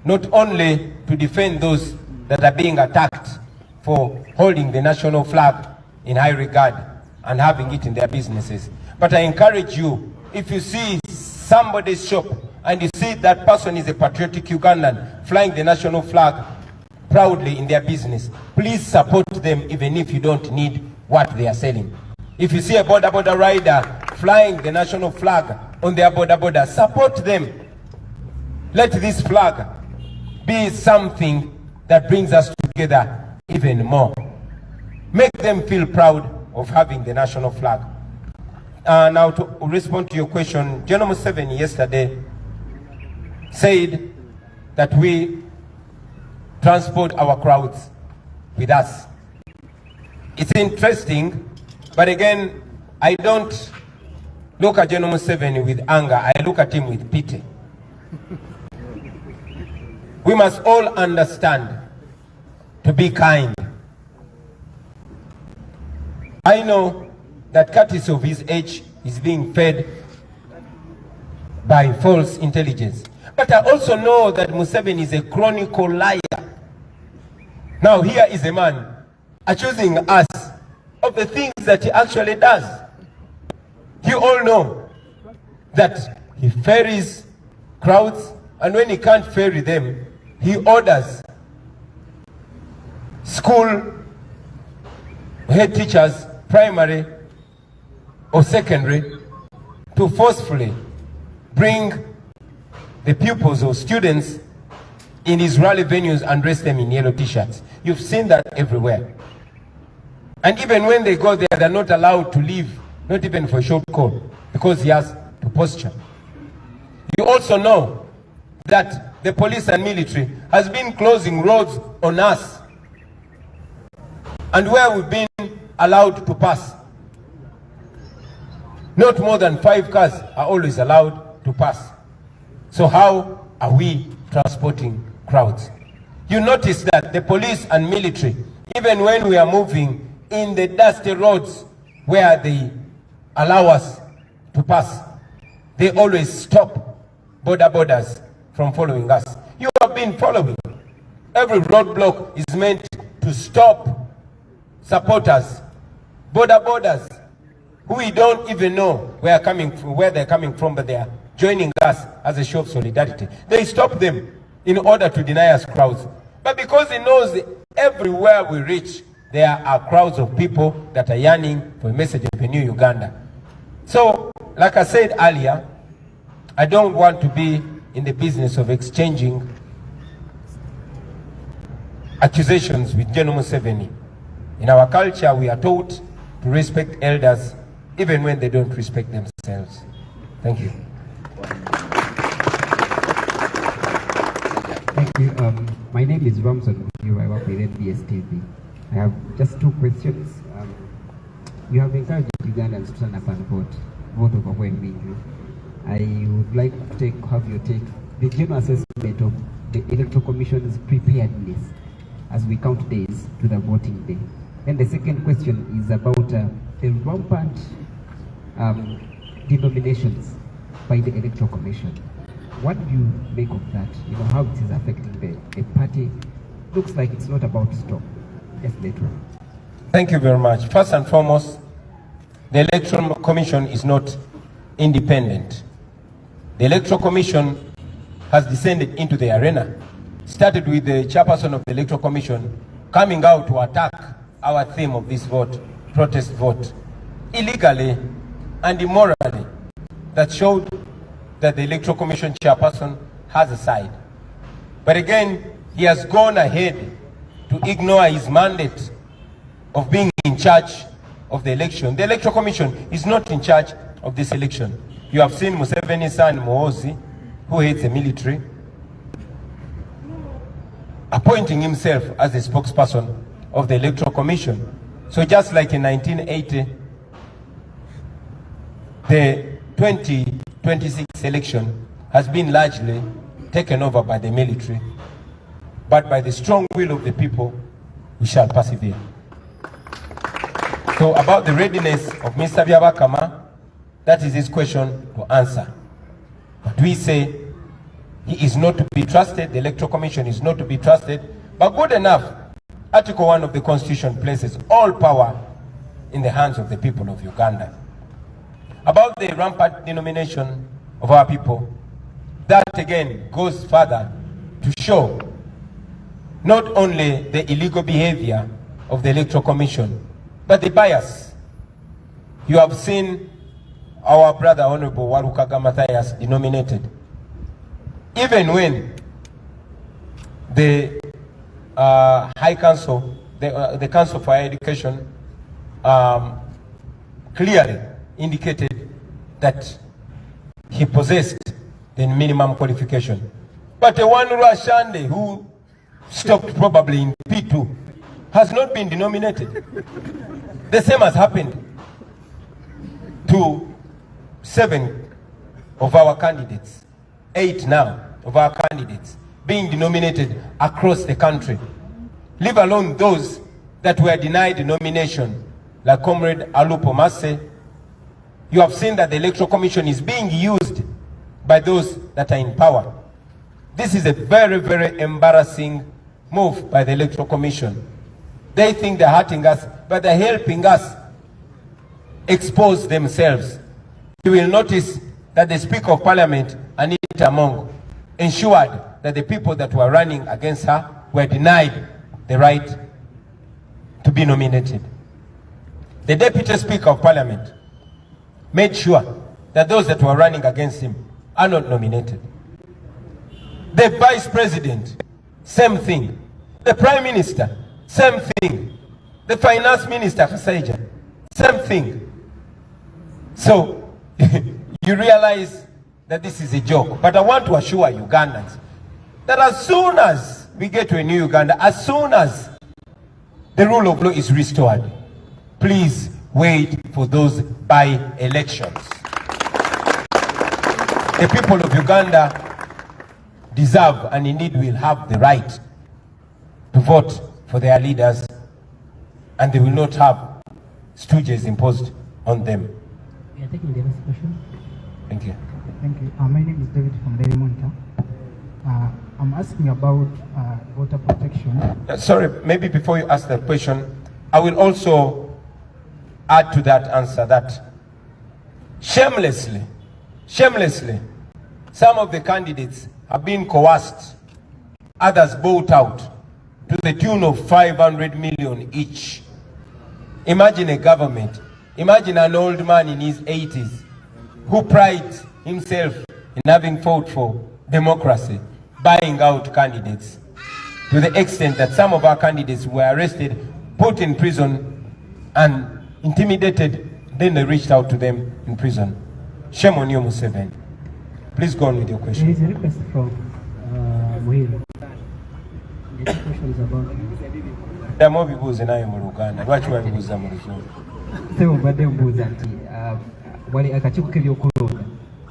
not only to defend those that are being attacked for holding the national flag in high regard and having it in their businesses, but I encourage you, if you see somebody's shop and you see that person is a patriotic Ugandan flying the national flag proudly in their business, please support them even if you don't need what they are selling. If you see a border rider flying the national flag on their border, support them. Let this flag be something that brings us together even more. Make them feel proud of having the national flag. Now to respond to your question, General Museveni yesterday said that we transport our crowds with us. It's interesting, but again, I don't look at General Museveni with anger, I look at him with pity. We must all understand to be kind. I know that Curtis of his age is being fed by false intelligence. But I also know that Museveni is a chronicle liar. Now here is a man accusing us of the things that he actually does. You all know that he ferries crowds, and when he can't ferry them, he orders school head teachers, primary or secondary, to forcefully bring the pupils or students in his rally venues and dress them in yellow t-shirts. You've seen that everywhere. And even when they go there, they're not allowed to leave, not even for a short call, because he has to posture. You also know that the police and military has been closing roads on us, and where we've been allowed to pass, not more than 5 cars are always allowed to pass. So how are we transporting crowds? You notice that the police and military, even when we are moving in the dusty roads where they allow us to pass, they always stop borders from following us. You have been following. Every roadblock is meant to stop supporters, borders, who we don't even know where they're coming from, but they are joining us as a show of solidarity. They stop them in order to deny us crowds. But because he knows everywhere we reach, there are crowds of people that are yearning for a message of a new Uganda. So, like I said earlier, I don't want to be in the business of exchanging accusations with General Museveni. In our culture, we are taught to respect elders even when they don't respect themselves. Thank you. Thank you. My name is Ramson. I work with NBS TV. I have just 2 questions. You have encouraged Ugandans to stand up and vote overwhelmingly. I would like to have your take, the general assessment of the Electoral Commission's preparedness as we count days to the voting day. And the second question is about the rampant denominations by the Electoral Commission. What do you make of that? You know, how it is affecting the party? Looks like it's not about to stop. Yes, later. Thank you very much. First and foremost, the Electoral Commission is not independent. The Electoral Commission has descended into the arena. Started with the chairperson of the Electoral Commission coming out to attack our theme of this vote, protest vote, illegally and immorally. That showed that the Electoral Commission chairperson has a side. But again, he has gone ahead to ignore his mandate of being in charge of the election. The Electoral Commission is not in charge of this election. You have seen Museveni's son, Muhoozi, who hates the military, appointing himself as the spokesperson of the Electoral Commission. So just like in 1980, the 2026 election has been largely taken over by the military, but by the strong will of the people, we shall persevere. So about the readiness of Mr. Byabakama, that is his question to answer. But we say he is not to be trusted, the Electoral Commission is not to be trusted, but good enough, Article 1 of the Constitution places all power in the hands of the people of Uganda. About the rampant denomination of our people, that again goes further to show not only the illegal behavior of the Electoral Commission, but the bias. You have seen our brother Honorable Walukaga Matthias denominated. Even when the High Council, the Council for Higher Education, clearly indicated that he possessed the minimum qualification. But the one Rashande who stopped probably in P2 has not been denominated. The same has happened to 7 of our candidates, 8 now of our candidates being denominated across the country, leave alone those that were denied the nomination like Comrade Alupo Masse, you have seen that the Electoral Commission is being used by those that are in power. This is a very, very embarrassing move by the Electoral Commission. They think they're hurting us, but they're helping us expose themselves. You will notice that the Speaker of Parliament, Anita Among, ensured that the people that were running against her were denied the right to be nominated. The Deputy Speaker of Parliament made sure that those that were running against him are not nominated. The Vice President, same thing. The Prime Minister, same thing. The Finance Minister, Kasaija, same thing. So, you realize that this is a joke. But I want to assure Ugandans that as soon as we get to a new Uganda, as soon as the rule of law is restored, please wait for those by-elections. The people of Uganda deserve and indeed will have the right to vote for their leaders, and they will not have stooges imposed on them. We are taking the next question. Thank you. Thank you. My name is David from Daily Monitor. I'm asking about voter protection. Sorry, maybe before you ask that question, I will also add to that answer that shamelessly, some of the candidates have been coerced, others bought out to the tune of 500 million each. Imagine a government, imagine an old man in his 80s who prides himself in having fought for democracy, buying out candidates to the extent that some of our candidates were arrested, put in prison, and intimidated. Then they reached out to them in prison. Shame on you, Museveni. Please go on with your question. There is a request from Will. The question is about... There are more people in Uganda. Watch why people are more. Sebo badde mbuuza nti wali akakiiko k'ebyokulonda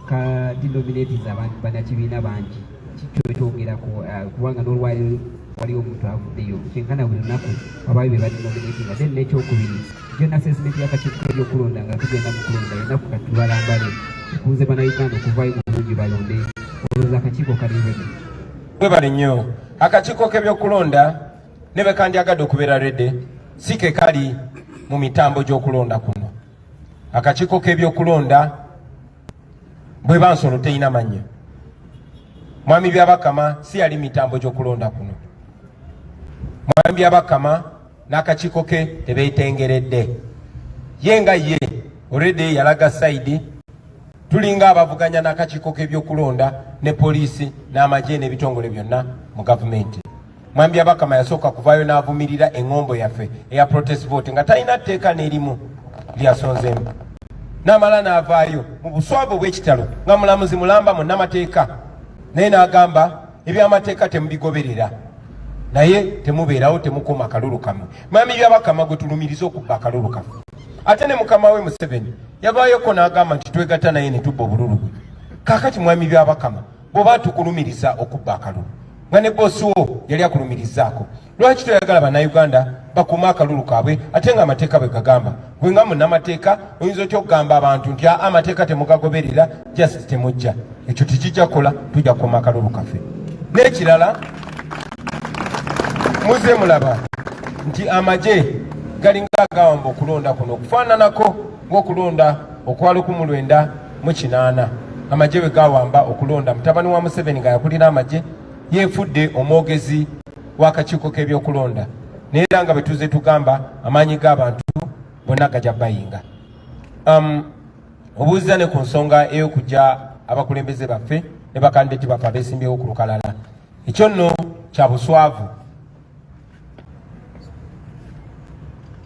kadinominates abantu bannakibiina bangi kikyo kyongerako kubanga n'olwaliro waliwo omuntu avuddeyo kyenkana buli lunaku abaayo be badinominatinga then n'ekyokubiri gyonna assessment y'akakiiko k'ebyokulonda nga tugenda mu kulonda ennaku kati tubalambale tukunze bannayuganda okuvaayo mu bulungi balonde olowooza akakiiko kaliwedde. Webale nnyo. Akakiiko k'ebyokulonda ne bwe kandyagadde okubeera redde si ke kali mu mitambo gy'okulonda kuno. Akakiiko k'ebyokulonda bwe bansolo teyina mannya. Mwami Byabakama si yali mitambo gy'okulonda kuno. Mwami Byabakama n'akakiiko ke tebeetengeredde. Ye nga ye already yalaga saidi tulinga abavuganya n'akakiiko k'ebyokulonda ne poliisi n'amagye n'ebitongole byonna mu gavumenti. Mwami Byabakama yasooka kuvaayo n'avumirira eŋŋombo yaffe eya protest vote nga talina tteeka n'erimu lyasonzeemu. N'amala n'avaayo mu buswavu bw'ekitalo nga mulamuzi mulamba munnamateeka naye n'agamba ebyamateeka temubigoberera naye temubeerawo temukuuma akalulu kamwe. Mwami Byabakama gwe tulumiriza okubba akalulu kamwe. Ate ne mukama we Museveni yavaayoko n'agamba nti twegatta naye ne tubba obululu bwe. Kaakati Mwami Byabakama bw'oba tukulumiriza okubba akalulu nga ne boosi wo yali akulumirizaako, lwaki toyagala bannayuganda bakuuma akalulu kaabwe ate nga amateeka bwe gagamba? Gwe nga munnamateeka oyinza otya okugamba abantu nti amateeka temugagoberera just temujja. Ekyo tekijja kukola, tujja kukuuma akalulu kaffe. N'ekirala muze mulaba nti amagye galinga agawamba okulonda kuno okufaananako ng'okulonda okwa 1998 amagye bwe gawamba okulonda. Mutabani wa Museveni nga yakulira amagye yeefudde omwogezi w'akakiiko k'ebyokulonda naye era nga bwe tuze tugamba amaanyi g'abantu bonna gajja bayinga. Obuuziza ne ku nsonga ey'okujja abakulembeze baffe ne bakandideti baffe abeesimbyewo ku lukalala. Ekyo nno kya buswavu.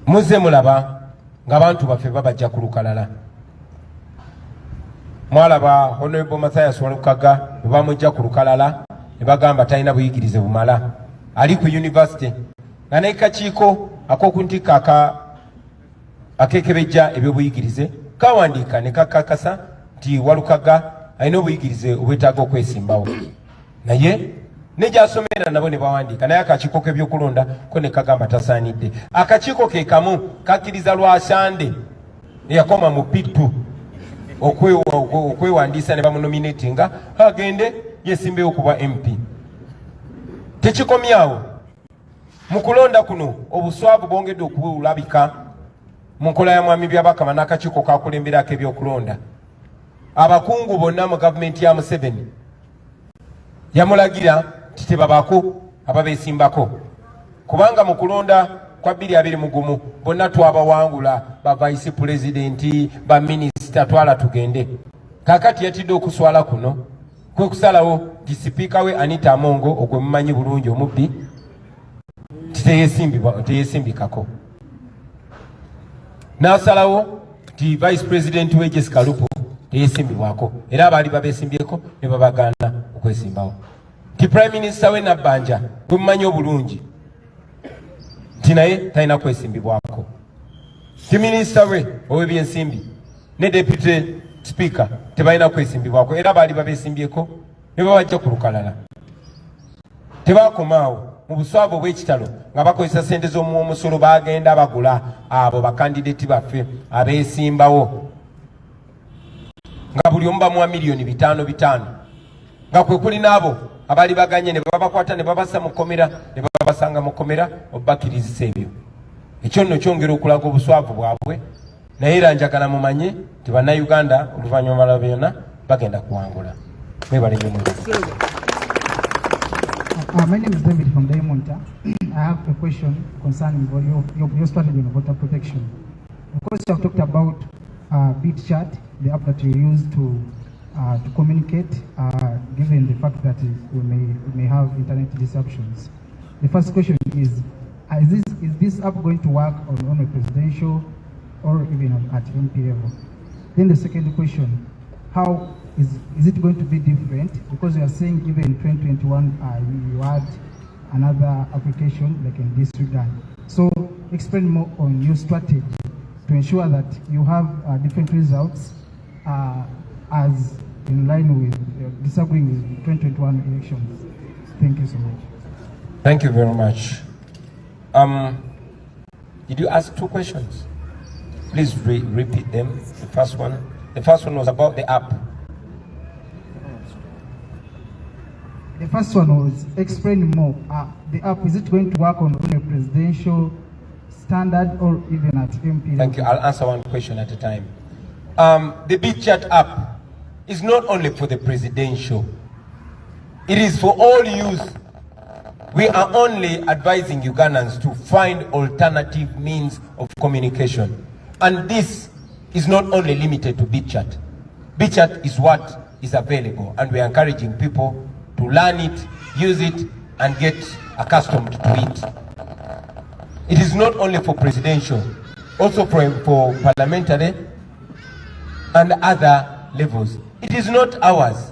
Muze mulaba ng'abantu baffe babajja ku lukalala. Mwalaba Honorable Mathias Walukaga bwe bamujja ku lukalala ne bagamba talina buyigirize bumala, ali ku university nga n'ekakiiko ak'okuntikka akekebejja ebyobuyigirize kawandiika ne kakakasa nti Walukaga alina obuyigirize obwetaaga okwesimbawo. Naye ne gy'asomera nabo ne bawandiika naye akakiiko k'ebyokulonda ko ne kagamba tasaanidde. Akakiiko ke kamu kakkiriza Lwasande eyakoma mu P2 okwewandiisa ne bamunominatinga agende yesimbewo kuba MP. Tekikomyawo mu kulonda kuno obuswavu bwongedde okulabika mu nkola ya mwami Byabakama n'akakiiko kakulemberako ebyokulonda. Abakungu bonna mu gavumenti ya Museveni yamulagira titebabaako ababeesimbako kubanga mu kulonda kwa 2021 bonna twabawangula ba vice president ba minister twala tugende. Kakati yatidde okuswala kuno kwe kusalawo di speaker we Anita Amongo ogwe mumanyi bulungi omubbi teyesimbikako. N'asalawo ti vice president we Jessica Lupo teyesimbibwako era abaali babeesimbyeko ne babagaana okwesimbawo. Ti prime minister we Nabbanja gwe mumanyi obulungi ti naye talina kwesimbibwako. Ti minister we ow'ebyensimbi ne deputy speaker tebalina kwesimbibwako era baali babeesimbyeko ne babajja ku lukalala. Tebakomaawo mu buswavu obw'ekitalo nga bakozesa ssente z'omusolo bagenda bagula abo bakandideti baffe abeesimbawo nga buli omu bamuwa miliyoni 5 nga kwe kuli n'abo abaali baganye ne babakwata ne babassa mu kkomera ne babasanga mu kkomera obakirizisa ebyo. Ekyo nno kyongera okulaga obuswavu bwabwe naye era njagala mumanye nti bannayuganda oluvannyuma lwa byonna bagenda kuwangula. Mwebale nnyo mwebale. My name is David from Diamond. I have a question concerning your strategy on voter protection. Of course, you have talked about BitChat, the app that you use to communicate, given the fact that we may have internet disruptions. The first question is this app going to work on a presidential or even at MP level? Then the second question, how is it going to be different? Because you are saying even in 2021 you had another application like in this regard. So explain more on your strategy to ensure that you have different results as in line with disagreeing with 2021 elections. Thank you so much. Thank you very much. Did you ask 2 questions? Please repeat them. The first one was about the app. The first one was explain more. The app, is it going to work on a presidential standard or even at MP? Thank you. I'll answer one question at a time. The BitChat app is not only for the presidential. It is for all use. We are only advising Ugandans to find alternative means of communication. And this is not only limited to BitChat. BitChat is what is available, and we are encouraging people to learn it, use it, and get accustomed to it. It is not only for presidential, also for parliamentary and other levels. It is not ours.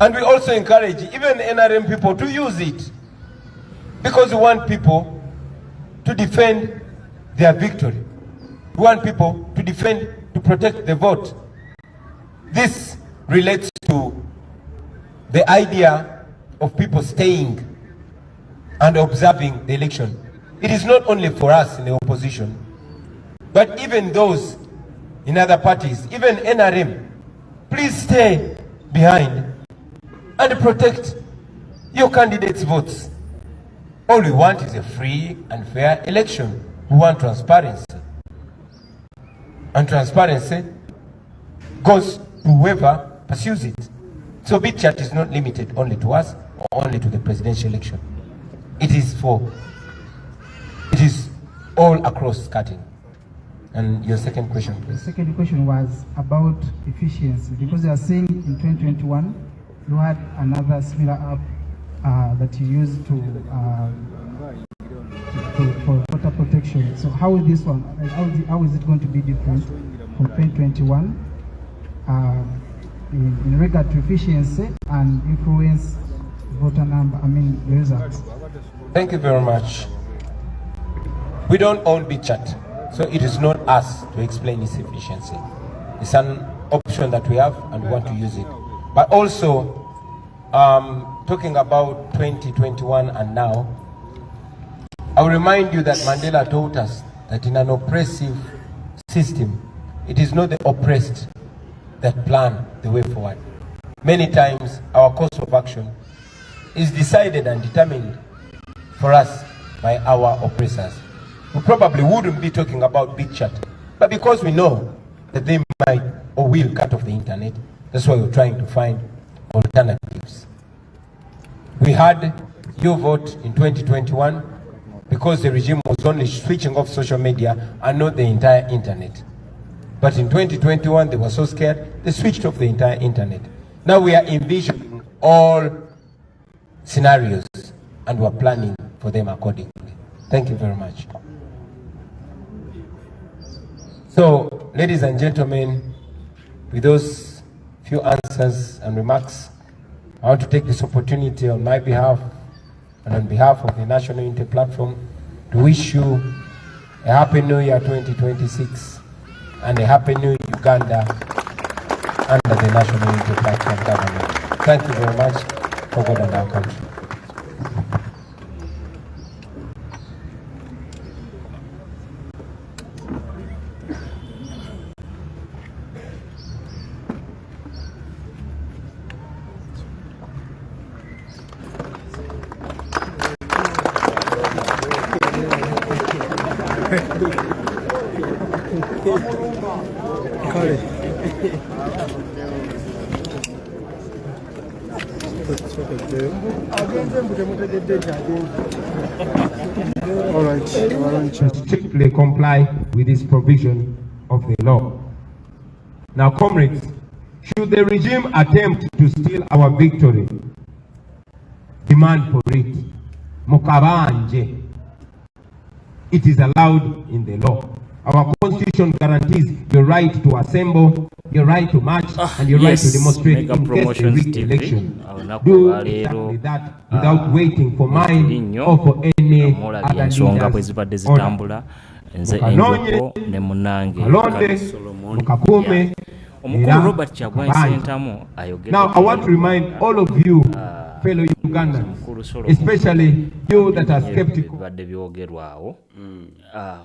And we also encourage even NRM people to use it because we want people to defend their victory. We want people to defend, to protect the vote. This relates to the idea of people staying and observing the election. It is not only for us in the opposition, but even those in other parties, even NRM. Please stay behind and protect your candidates' votes. All we want is a free and fair election. We want transparency. And transparency goes to whoever pursues it. So BitChat is not limited only to us or only to the presidential election. It is all across cutting. And your second question, please. The second question was about efficiency, because you are saying in 2021 you had another similar app that you used for voter protection. So how is this one? How is it going to be different from 2021 in regard to efficiency and influence voter number? The results. Thank you very much. We don't own BitChat, so it is not us to explain its efficiency. It's an option that we have and we want to use it. But also, talking about 2021 and now, I will remind you that Mandela taught us that in an oppressive system, it is not the oppressed that plan the way forward. Many times, our course of action is decided and determined for us by our oppressors. We probably wouldn't be talking about big chat, but because we know that they might or will cut off the internet, that's why we're trying to find alternatives. We had your vote in 2021 because the regime was only switching off social media and not the entire internet. But in 2021, they were so scared, they switched off the entire internet. Now we are envisioning all scenarios and we're planning for them accordingly. Thank you very much. So, ladies and gentlemen, with those few answers and remarks, I want to take this opportunity on my behalf and on behalf of the National Unity Platform to wish you a Happy New Year 2026 and a Happy New Uganda under the National Unity Platform government. Thank you very much for God and our country. All right. Strictly comply with this provision of the law. Now, comrades, should the regime attempt to steal our victory, demand for it. Mukabanje. It is allowed in the law. Our constitution guarantees your right to assemble, your right to march, and your right to demonstrate in case a rigged election. Do exactly that without waiting for mine or for any other leaders. Mukakume, now I want to remind all of you, fellow Ugandans, especially you that are skeptical.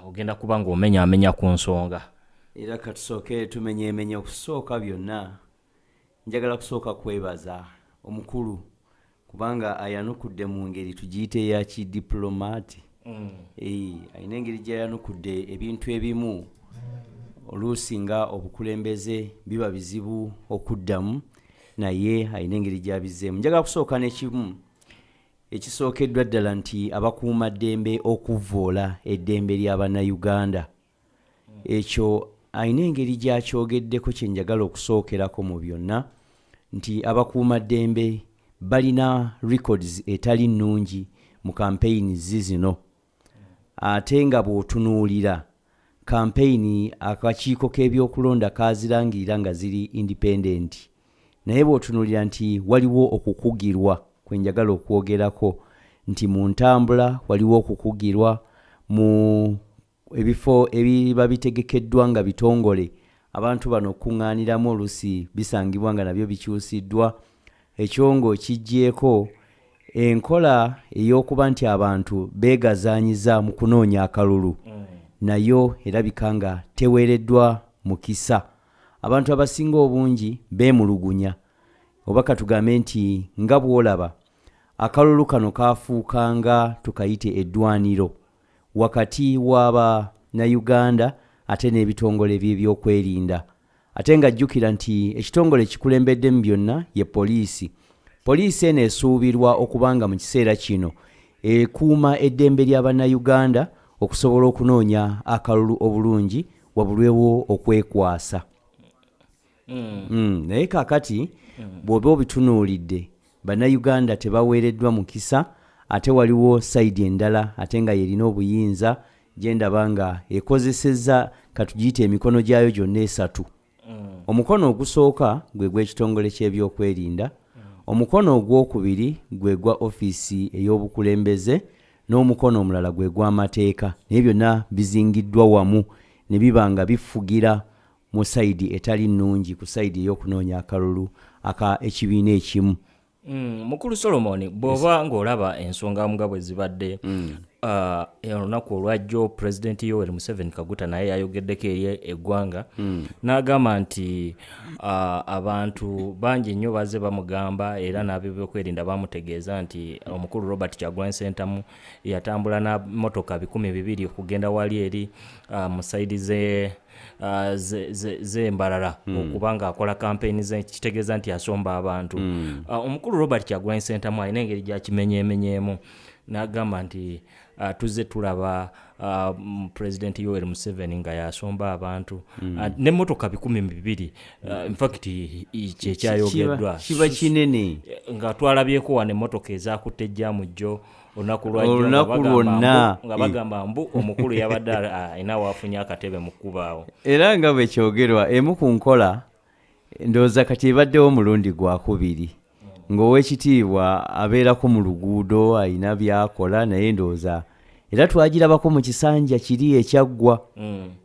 Ogenda kubanga omenya ku nsonga era katusoke tumenye kusooka byonna. Njagala kusooka kwebaza omukulu kubanga ayanukudde mu ngeri tugiyite ya kidiplomati. Ayina engeri gyayanukudde ebintu ebimu oluusi nga obukulembeze biba bizibu okuddamu, naye ayina engeri gyabizeemu. Njagala kusooka n'ekimu ekisookeddwa ddala nti abakuuma ddembe okuvvoola eddembe ly'Abannayuganda. Ekyo ayina engeri gyakyogeddeko kye njagala okusookerako mu byonna, nti abakuuma ddembe balina records etali nnungi mu campaign zino. Ate nga bw'otunuulira campaign akakiiko k'ebyokulonda kazirangirira nga ziri independent, naye bw'otunuulira nti waliwo okukugirwa kwe njagala okwogerako, nti mu ntambula waliwo okukugirwa, mu ebifo ebiba bitegekeddwa nga bitongole abantu bano okuŋŋaaniramu olusi bisangibwa nga nabyo bikyusiddwa. Ekyongo kijjeeko enkola ey'okuba nti abantu beegazaanyiza mu kunoonya akalulu, nayo erabika nga teweereddwa mukisa. Abantu abasinga obungi beemulugunya, oba katugambe nti nga bw'olaba akalulu kano kaafuukanga tukayite eddwaniro wakati w'Abannayuganda ate n'ebitongole by'ebyokwerinda. Ate nga jjukira nti ekitongole ekikulembeddemu byonna ye poliisi. Poliisi eno esuubirwa okubanga mu kiseera kino ekuuma eddembe ly'Abannayuganda okusobola okunoonya akalulu obulungi wabulwewo okwekwasa. Naye kaakati bw'oba obitunuulidde Bannayuganda tebaweereddwa mukisa, ate waliwo sayidi endala ate nga yerina obuyinza gye ndaba nga ekozesezza katugiyite emikono gyayo gyonna esatu. Omukono ogusooka gwe gw'ekitongole ky'ebyokwerinda, omukono ogwokubiri gwe gwa ofiisi ey'obukulembeze, n'omukono omulala gwe gw'amateeka. Naye byonna bizingiddwa wamu ne biba nga bifugira mu sayidi etali nnungi, ku sayidi ey'okunoonya akalulu aka ekibiina ekimu. Mukulu Solomon bw'oba ng'olaba ensonga nga bwe zibadde olunaku olwajjo President Yoweri Museveni Kaguta naye yayogeddeko eri eggwanga n'agamba nti abantu bangi nnyo bazze bamugamba era n'ab'ebyokwerinda bamutegeeza nti omukulu Robert Kyagulanyi Ssentemu yatambula na motoka 200 okugenda wali eri mu saidi z'embalala okubanga akola kampeyini ze kitegeeza nti asomba abantu. Omukulu Robert Kyagulanyi Ssentemu alina engeri gyakimenyeemenyeemu n'agamba nti tuzze tulaba President Yoweri Museveni nga yasomba abantu n'emmotoka 200 in fact kyekyayogeddwa kiba kinene nga twalabyeko wano emmotoka ezakutte ejjaamu jjo olunaku lwonna nga bagamba mbu omukulu yabadde alina waafunye akatebe mu kkubaawo era nga bwe kyogerwa emu ku nkola ndowooza kati ebaddewo mulundi gwakubiri ng'owekitiibwa abeerako mu luguudo alina byakola naye ndowooza era twagirabako mu kisanja kiri ekyaggwa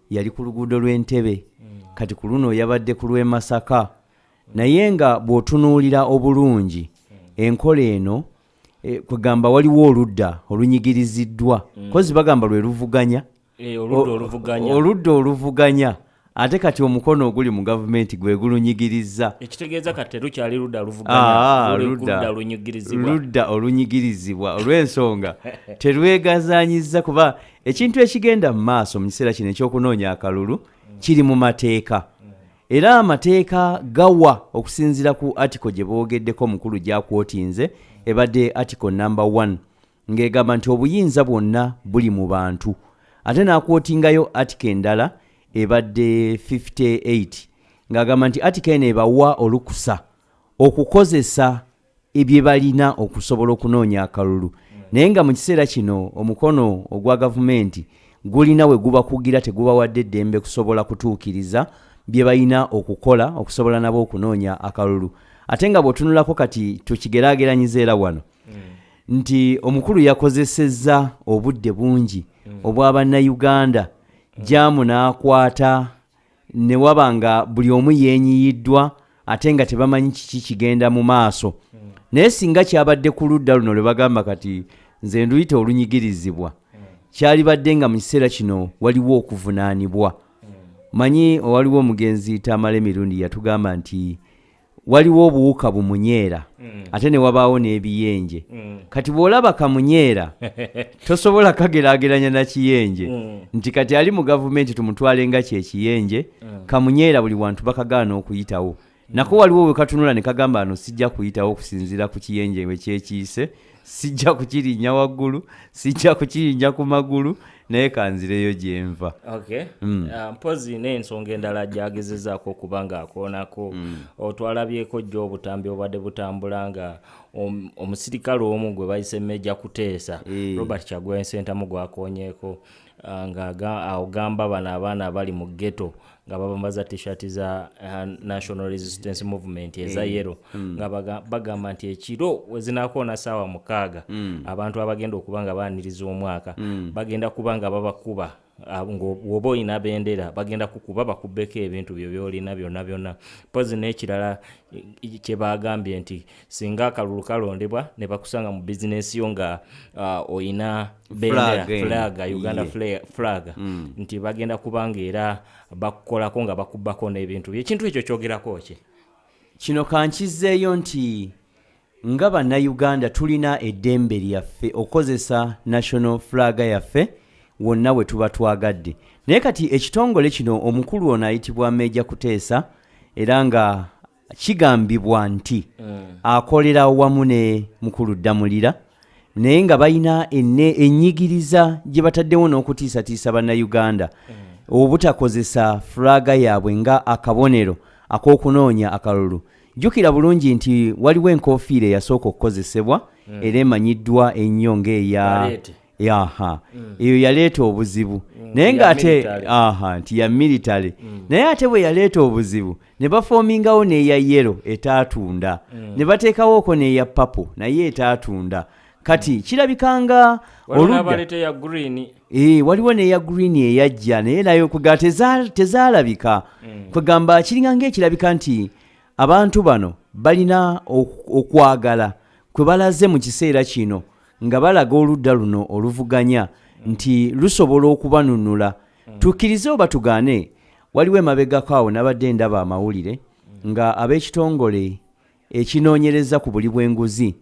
yali ku luguudo lw'Entebbe kati ku luno yabadde ku lw'e Masaka naye nga bw'otunuulira obulungi enkola eno kwegamba waliwo oludda olunyigiriziddwa kozi bagamba lwe luvuganya oludda oluvuganya ate kati omukono oguli mu gavumenti gwe gulunyigirizza ekitegeeza kati lukyali ludda luvuganya ludda olunyigirizibwa olw'ensonga terwegazanyizza kuba ekintu ekigenda mu maaso mu kiseera kino ekyokunoonya akalulu kiri mu mateeka era amateeka gawa okusinziira ku article gye boogeddeko omukulu gyakwotinze ebadde article number 1 ng'egamba nti obuyinza bwonna buli mu bantu ate n'akwotingayo article endala ebadde 58 ng'agamba nti article eno ebawa olukusa okukozesa ebye balina okusobola okunoonya akalulu naye nga mu kiseera kino omukono ogwa gavumenti gulina we gubakugira tegubawadde eddembe kusobola kutuukiriza bye balina okukola okusobola nabo okunoonya akalulu ate nga bw'otunulako kati tukigeraageranyiza era wano nti omukulu yakozesezza obudde bungi obw'Abannayuganda jaamu n'akwata ne waba nga buli omu yeenyiyiddwa ate nga tebamanyi kiki kigenda mu maaso naye singa kyabadde ku ludda luno lwe bagamba kati nze nduyita olunyigirizibwa kyali badde nga mu kiseera kino waliwo okuvunaanibwa manyi waliwo omugenzi Tamale Emirundi yatugamba nti waliwo obuwuka bumunyeera ate ne wabaawo n'ebiyenje kati bw'olaba kamunyeera tosobola kageraageranya na kiyenje nti kati ali mu gavumenti tumutwale nga kyekiyenje kamunyeera buli wantu bakagaana okuyitawo nako waliwo we katunula ne kagamba ano sijja kuyitawo okusinziira ku kiyenje we kyekiise sijja kukirinnya waggulu sijja kukirinnya ku magulu naye kanzireyo gye nva mpozi n'ensonga endala gyagezezaako okuba ng'akoonako otwalabyeko jjo obutambi obadde butambula nga omusirikale omu gwe bayise Major Kuteesa Robert Kyagulanyi Ssentemu gwakoonyeeko nga ogamba bano abaana abali mu ghetto nga babambaza t-shirt za National Resistance Movement eza yero nga bagamba nti ekiro wezinakoona ssaawa 6 abantu abagenda okuba nga baaniriza omwaka bagenda kuba nga babakuba ng'oba olina bendera bagenda kukuba bakubbeko ebintu byo byolina byonna pozi n'ekirala kye bagambye nti singa akalulu kalondebwa ne bakusanga mu bizinesi yo nga olina bendera flag Uganda flag nti bagenda kubanga era bakukolako nga bakubbako n'ebintu byo ekintu ekyo kyogerako ki kino kankizzeeyo nti nga bannayuganda tulina eddembe lyaffe okukozesa national flag yaffe wonna we tuba twagadde naye kati ekitongole kino omukulu ono ayitibwa Major Kuteesa era nga kigambibwa nti akolera wamu ne mukulu Ddamulira naye nga balina ennyigiriza gye bataddewo n'okutiisatiisa bannayuganda obutakozesa fulaga yaabwe nga akabonero ak'okunoonya akalulu jjukira bulungi nti waliwo enkoofiira eyasooka okukozesebwa era emanyiddwa ennyo ng'eya eyo yaleeta obuzibu naye ng'ate nti ya military naye ate bwe yaleeta obuzibu ne bafoomingawo n'eya yero etaatunda ne bateekawooko n'eya papo naye etaatunda kati kirabikanga waliwo n'eya green eyajja naye nayo kwegamba tezaalabika kwegamba kiringa ng'ekirabika nti abantu bano balina okwagala kwe balaze mu kiseera kino nga balaga oludda luno oluvuganya nti lusobola okubanunula. Tukkirize oba tugaane, waliwo emabegako awo nabadde ndaba amawulire nga ab'ekitongole ekinoonyereza ku buli bw'enguzi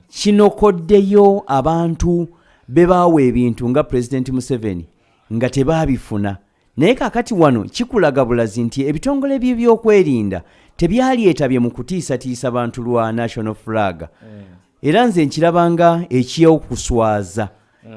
kinokoddeyo abantu be baawa ebintu nga President Museveni nga tebaabifuna. Naye kakati wano kikulaga bulazi nti ebitongole by'ebyokwerinda tebyalyetabye mu kutiisatiisa bantu lwa national flag. Era nze nkirabanga ekyokuswaza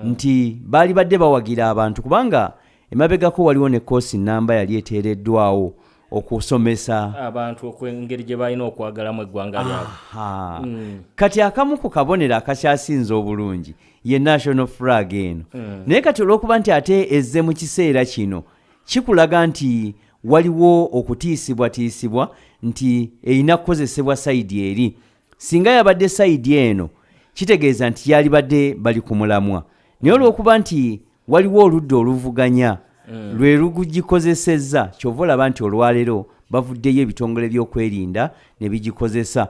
nti baali badde bawagira abantu kubanga emabegako waliwo ne koosi namba yali eteereddwawo okusomesa abantu okwengeri gye balina okwagalamu eggwanga lyabwe. Kati akamu ku kabonero akakyasinze obulungi ye national flag eno. Naye kati olw'okuba nti ate ezze mu kiseera kino kikulaga nti waliwo okutiisibwatiisibwa nti erina kukozesebwa sayidi eri. Singa yabadde sayidi eno kitegeeza nti yali badde bali ku mulamwa. Naye olw'okuba nti waliwo oludda oluvuganya lwe lugikozesezza, kyova olaba nti olwaleero bavuddeyo ebitongole by'okwerinda ne bigikozesa.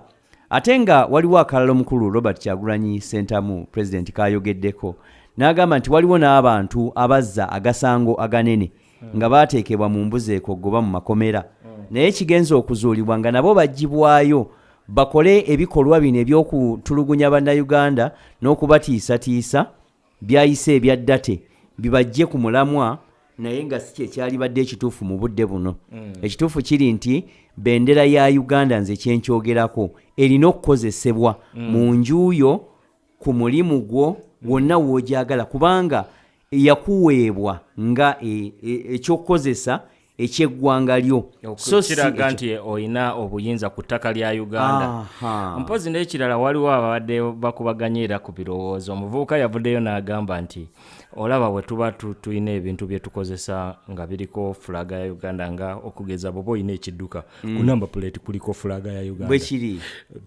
Ate nga waliwo akalala omukulu Robert Kyagulanyi Ssentemu President kayogeddeko n'agamba nti waliwo n'abantu abazza agasango aganene nga baateekebwa mu mbuzi ekoggoba mu makomera, naye kigenza okuzuulibwa nga nabo baggibwayo bakole ebikolwa bino eby'okutulugunya bannayuganda n'okubatiisatiisa byayise ebyaddate bibajje ku mulamwa, naye nga si kyekyali badde ekituufu mu budde buno. Ekituufu kiri nti bendera ya Uganda nze kyenkyogerako erina okukozesebwa mu njuuyo ku mulimu gwo wonna w'ogyagala kubanga yakuweebwa nga ekyokukozesa ekyeggwanga lyo. Kiraga nti olina obuyinza ku ttaka lya Uganda. Mpozi n'ekirala waliwo abadde bakubaganyira ku birowoozo. Omuvubuka yavuddeyo n'agamba nti olaba bwe tuba tulina ebintu bye tukozesa nga biriko fulaga ya Uganda nga okugeza bwoba olina ekidduka ku namba plate kuliko fulaga ya Uganda. Bwe kiri.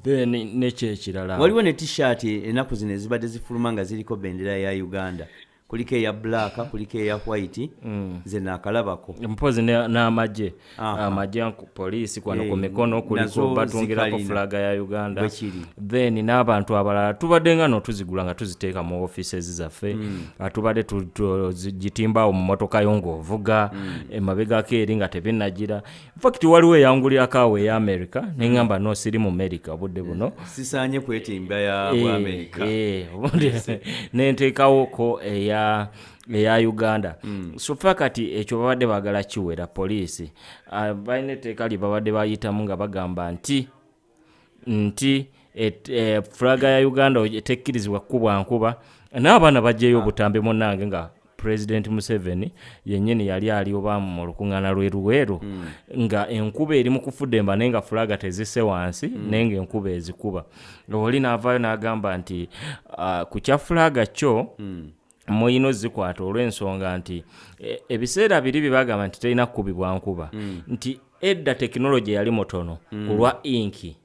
N'ekyo ekirala. Waliwo ne t-shirt ennaku zino ezibadde zifuluma nga ziriko bendera ya Uganda. Kuliko eya black, kuliko eya white, ze nakalabako. Mpozi n'amagye. Amagye ku poliisi kwano ku mikono kuliko batungirako fulaga ya Uganda. Then n'abantu abalala tubadde nga n'otuzigula nga tuziteeka mu offices zaffe. Tubadde tugitimbawo mu motoka yo ng'ovuga emabegako eri nga tebinnagira. In fact waliwo eyangulirako awo eya America n'engamba no siri mu America obudde buno. Sisaanye kwetimba ya America. N'enteekawo ko eya Uganda. So fakati ekyo babadde bagala kiwera poliisi. Balina etteeka lye babadde bayitamu nga bagamba nti fulaga ya Uganda etekkirizibwa kkubwa nkuba. N'abaana bajjeyo obutambi munnange nga President Museveni yennyini yali ali oba mu lukuŋŋaana lwe Luweero nga enkuba eri mu kufudemba naye nga fulaga tezisse wansi naye nga enkuba ezikuba. Oli n'avaayo n'agamba nti ku kya fulaga kyo muyino zikwata olw'ensonga nti ebiseera biri bye bagamba nti terina kukubibwa nkuba nti edda tekinologi yali mutono ku lwa inki.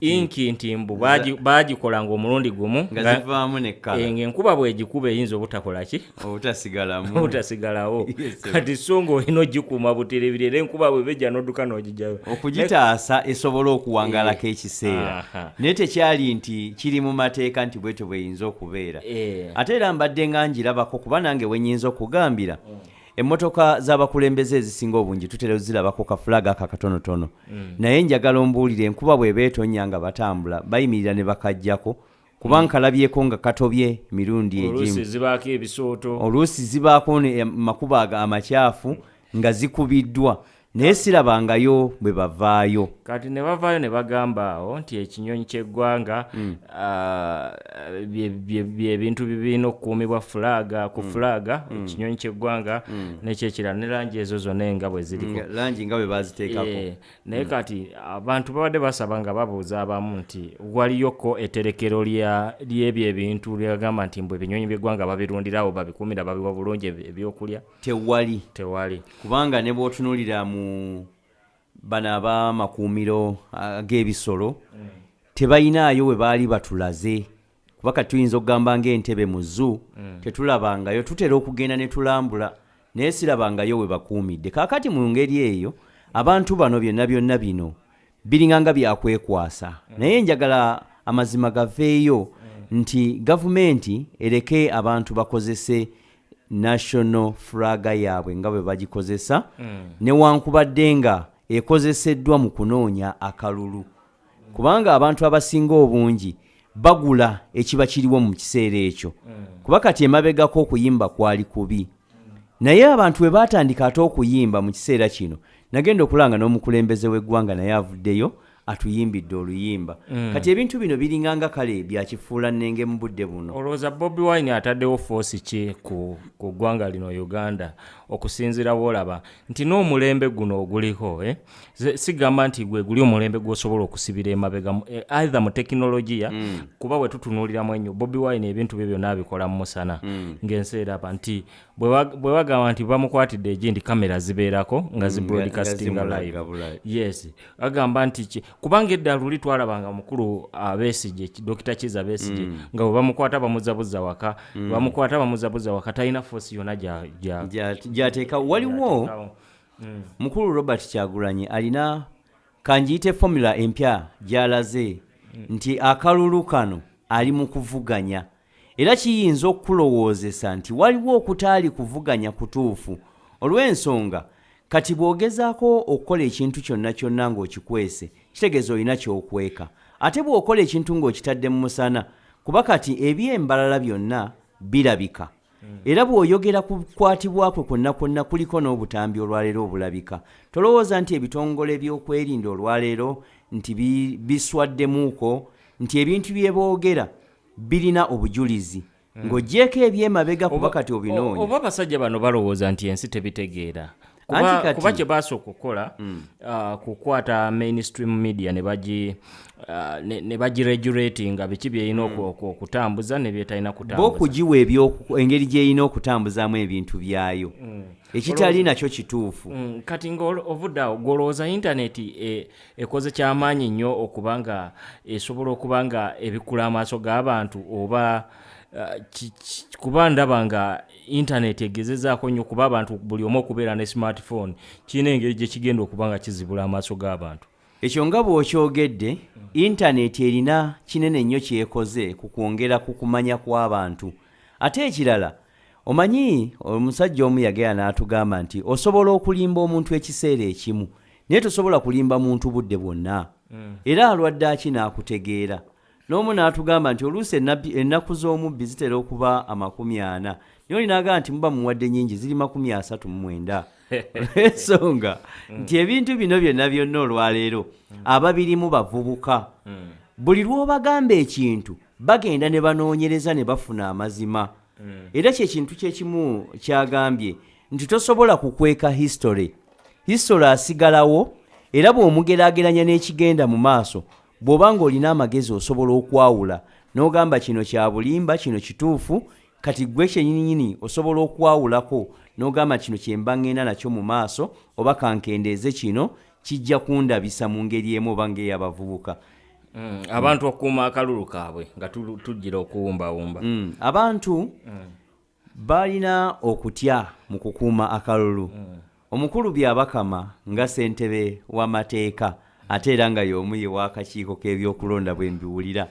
Inki nti mbu bagikolanga omulundi gumu nga zivaamu nekkala ng'enkuba bw'egikuba eyinza obutakola ki obutasigalawo. Kati so ng'olina ogikuuma buterebire era enkuba bw'ebejja n'odduka n'ogijjayo okugitaasa esobola okuwangalako ekiseera. Naye tekyali nti kiri mu mateeka nti bwetyo bweyinza okubeera. Ate era mbadde nga njirabako kuba nange wenyinza okugambira emmotoka z'abakulembeze ezisinga obungi tutera zirabako kafulaga akakatonotono. Naye njagala ombuulire enkuba bw'eba etonnya nga batambula bayimirira ne bakajjako kuba nkalabyeko nga katobye mirundi egimu. Oluusi zibaako ebisooto. Oluusi zibaako amakuba amakyafu nga zikubiddwa. Naye sirabangayo bwe bavaayo. Kati ne bavaayo ne bagamba awo nti ekinyonyi ky'eggwanga byebintu bibirina okukuumibwa fulaga ku fulaga ekinyonyi ky'eggwanga nekyekirala ne langi ezo zonna nga bwe ziriko. Langi nga bwe baziteekako. Naye kati abantu babadde basaba nga babuuza abamu nti waliyoko etterekero ly'ebyo ebintu lyagamba nti mbwe ebinyonyi by'eggwanga babirundirawo babikuumira babiwa bulungi ebyokulya. Tewali. Kubanga ne bw'otunuulira mu bano ab'amakuumiro ag'ebisolo tebayinaayo we baali batulaze kuba kati tuyinza okugamba ng'entebe mu zoo tetulabangayo. Tutera okugenda ne tulambula naye sirabangayo we bakuumidde. Kaakati mu ngeri eyo abantu bano byonna bino biringanga byakwekwasa naye njagala amazima gaveeyo nti gavumenti ereke abantu bakozese national flaga yaabwe nga bwe bagikozesa newankubadde nga ekozeseddwa mu kunoonya akalulu kubanga abantu abasinga obungi bagula ekiba kiriwo mu kiseera ekyo kuba kati emabegako okuyimba kwali kubi naye abantu bwe batandika ate okuyimba mu kiseera kino nagenda okulanga n'omukulembeze w'eggwanga naye avuddeyo atuyimbidde oluyimba kati ebintu bino biringanga kale byakifuula nnenge mu budde buno olowooza Bobi Wine ataddewo foosi ki ku ggwanga lino Uganda okusinziira bw'olaba nti n'omulembe guno oguliko sigamba nti gwe guli omulembe gw'osobola okusibira emabega either mu tekinologiya kuba bwe tutunuuliramu ennyo Bobi Wine ebintu bye byonna abikola mu musana ng'ensi eraba nti bwe bagamba nti bamukwatidde egindi kamera zibeerako nga zibroadcastinga live yes agamba nti kubanga edda luli twalabanga mukulu Besigye Dr. Kiza Besigye nga bwe bamukwata bamuzabuza waka talina force yonna gyateeka waliwo mukulu Robert Kyagulanyi alina kanjiyite formula empya gy'alaze nti akalulu kano ali mu kuvuganya era kiyinza okulowoozesa nti waliwo okutaali kuvuganya kutuufu olw'ensonga kati bw'ogezaako okukola ekintu kyonna ng'okikwese kitegeeza olina ky'okweka ate bw'okola ekintu ng'okitadde mu musana kuba kati eby'embalala byonna birabika era bw'oyogera ku kukwatibwakwe kwonna kuliko n'obutambi olwaleero obulabika tolowooza nti ebitongole by'okwerinda olwaleero nti biswaddemuuko nti ebintu bye boogera birina obujulizi ng'oggyeko eby'emabega kuba kati obinoonya oba abasajja bano balowooza nti ensi tebitegeera kuba kye basooka okukola kukwata mainstream media ne bagiregulatinga biki byerina okutambuza ne byetalina kutambuza bokugiwa engeri gyerina okutambuzaamu ebintu byayo ekitali nakyo kituufu kati ng'ovuddawo golowooza intaneti ekoze kyamaanyi nnyo okubanga esobola okuba nga ebikula amaaso g'abantu oba kuba ndaba nga internet egezezaako nnyo kuba abantu buli omu okubeera ne smartphone kirina engeri gye kigenda okuba nga kizibula amaaso g'abantu ekyo nga bw'okyogedde internet erina kinene nnyo kyekoze ku kwongera ku kumanya kw'abantu ate ekirala omanyi omusajja omu yagera n'atugamba nti osobola okulimba omuntu ekiseera ekimu naye tosobola kulimba muntu budde bwonna era alwadde aki n'akutegeera n'omu n'atugamba nti oluusi ennaku z'omubbi zitera okuba 40 naye olinaagamba nti muba muwadde nnyingi ziri 39 ensonga nti ebintu bino byonna olwaleero ababirimu bavubuka buli lw'obagamba ekintu bagenda ne banoonyereza ne bafuna amazima era kyekintu kyekimu kyagambye nti tosobola kukweka history asigalawo era bw'omugeraageranya n'ekigenda mu maaso bw'oba ng'olina amagezi osobola okwawula n'ogamba kino kya bulimba kino kituufu kati gwe kyennyini osobola okwawulako n'ogamba kino kye mba ngenda nakyo mu maaso oba kankendeeze kino kijja kundabisa mu ngeri emu oba ng'ey'abavubuka abantu okukuuma akalulu kaabwe nga tujjira okuwumbawumba abantu balina okutya mu kukuuma akalulu omukulu byabakama nga ssentebe w'amateeka ate era nga y'omu ye w'akakiiko k'ebyokulonda bwe mbiwulira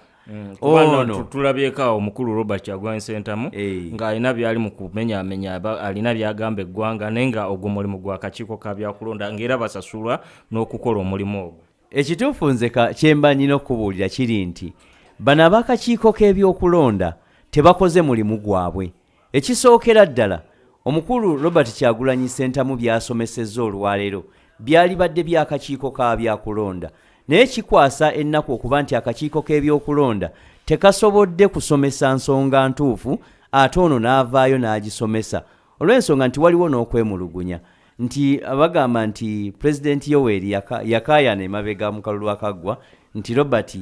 ono tulabyeko omukulu Robert Kyagulanyi Ssentemu ng'alina byali mu kumenyaamenya alina byagamba eggwanga naye nga ogwo mulimu gw'akakiiko ka byakulonda ng'era basasulwa n'okukola omulimu ogwo ekituufu nze kyemba nnina okubuulira kiri nti bano ab'akakiiko k'ebyokulonda tebakoze mulimu gwabwe ekisookera ddala omukulu Robert Kyagulanyi Ssentemu by'asomesezza olwaleero byali badde by'akakiiko ka byakulonda naye kikwasa ennaku okuba nti akakiiko k'ebyokulonda tekasobodde kusomesa nsonga ntuufu ate ono n'avaayo n'agisomesa olw'ensonga nti waliwo n'okwemulugunya nti bagamba nti pulezidenti Yoweri yakaayana emabega mu kalulu akaggwa nti Robert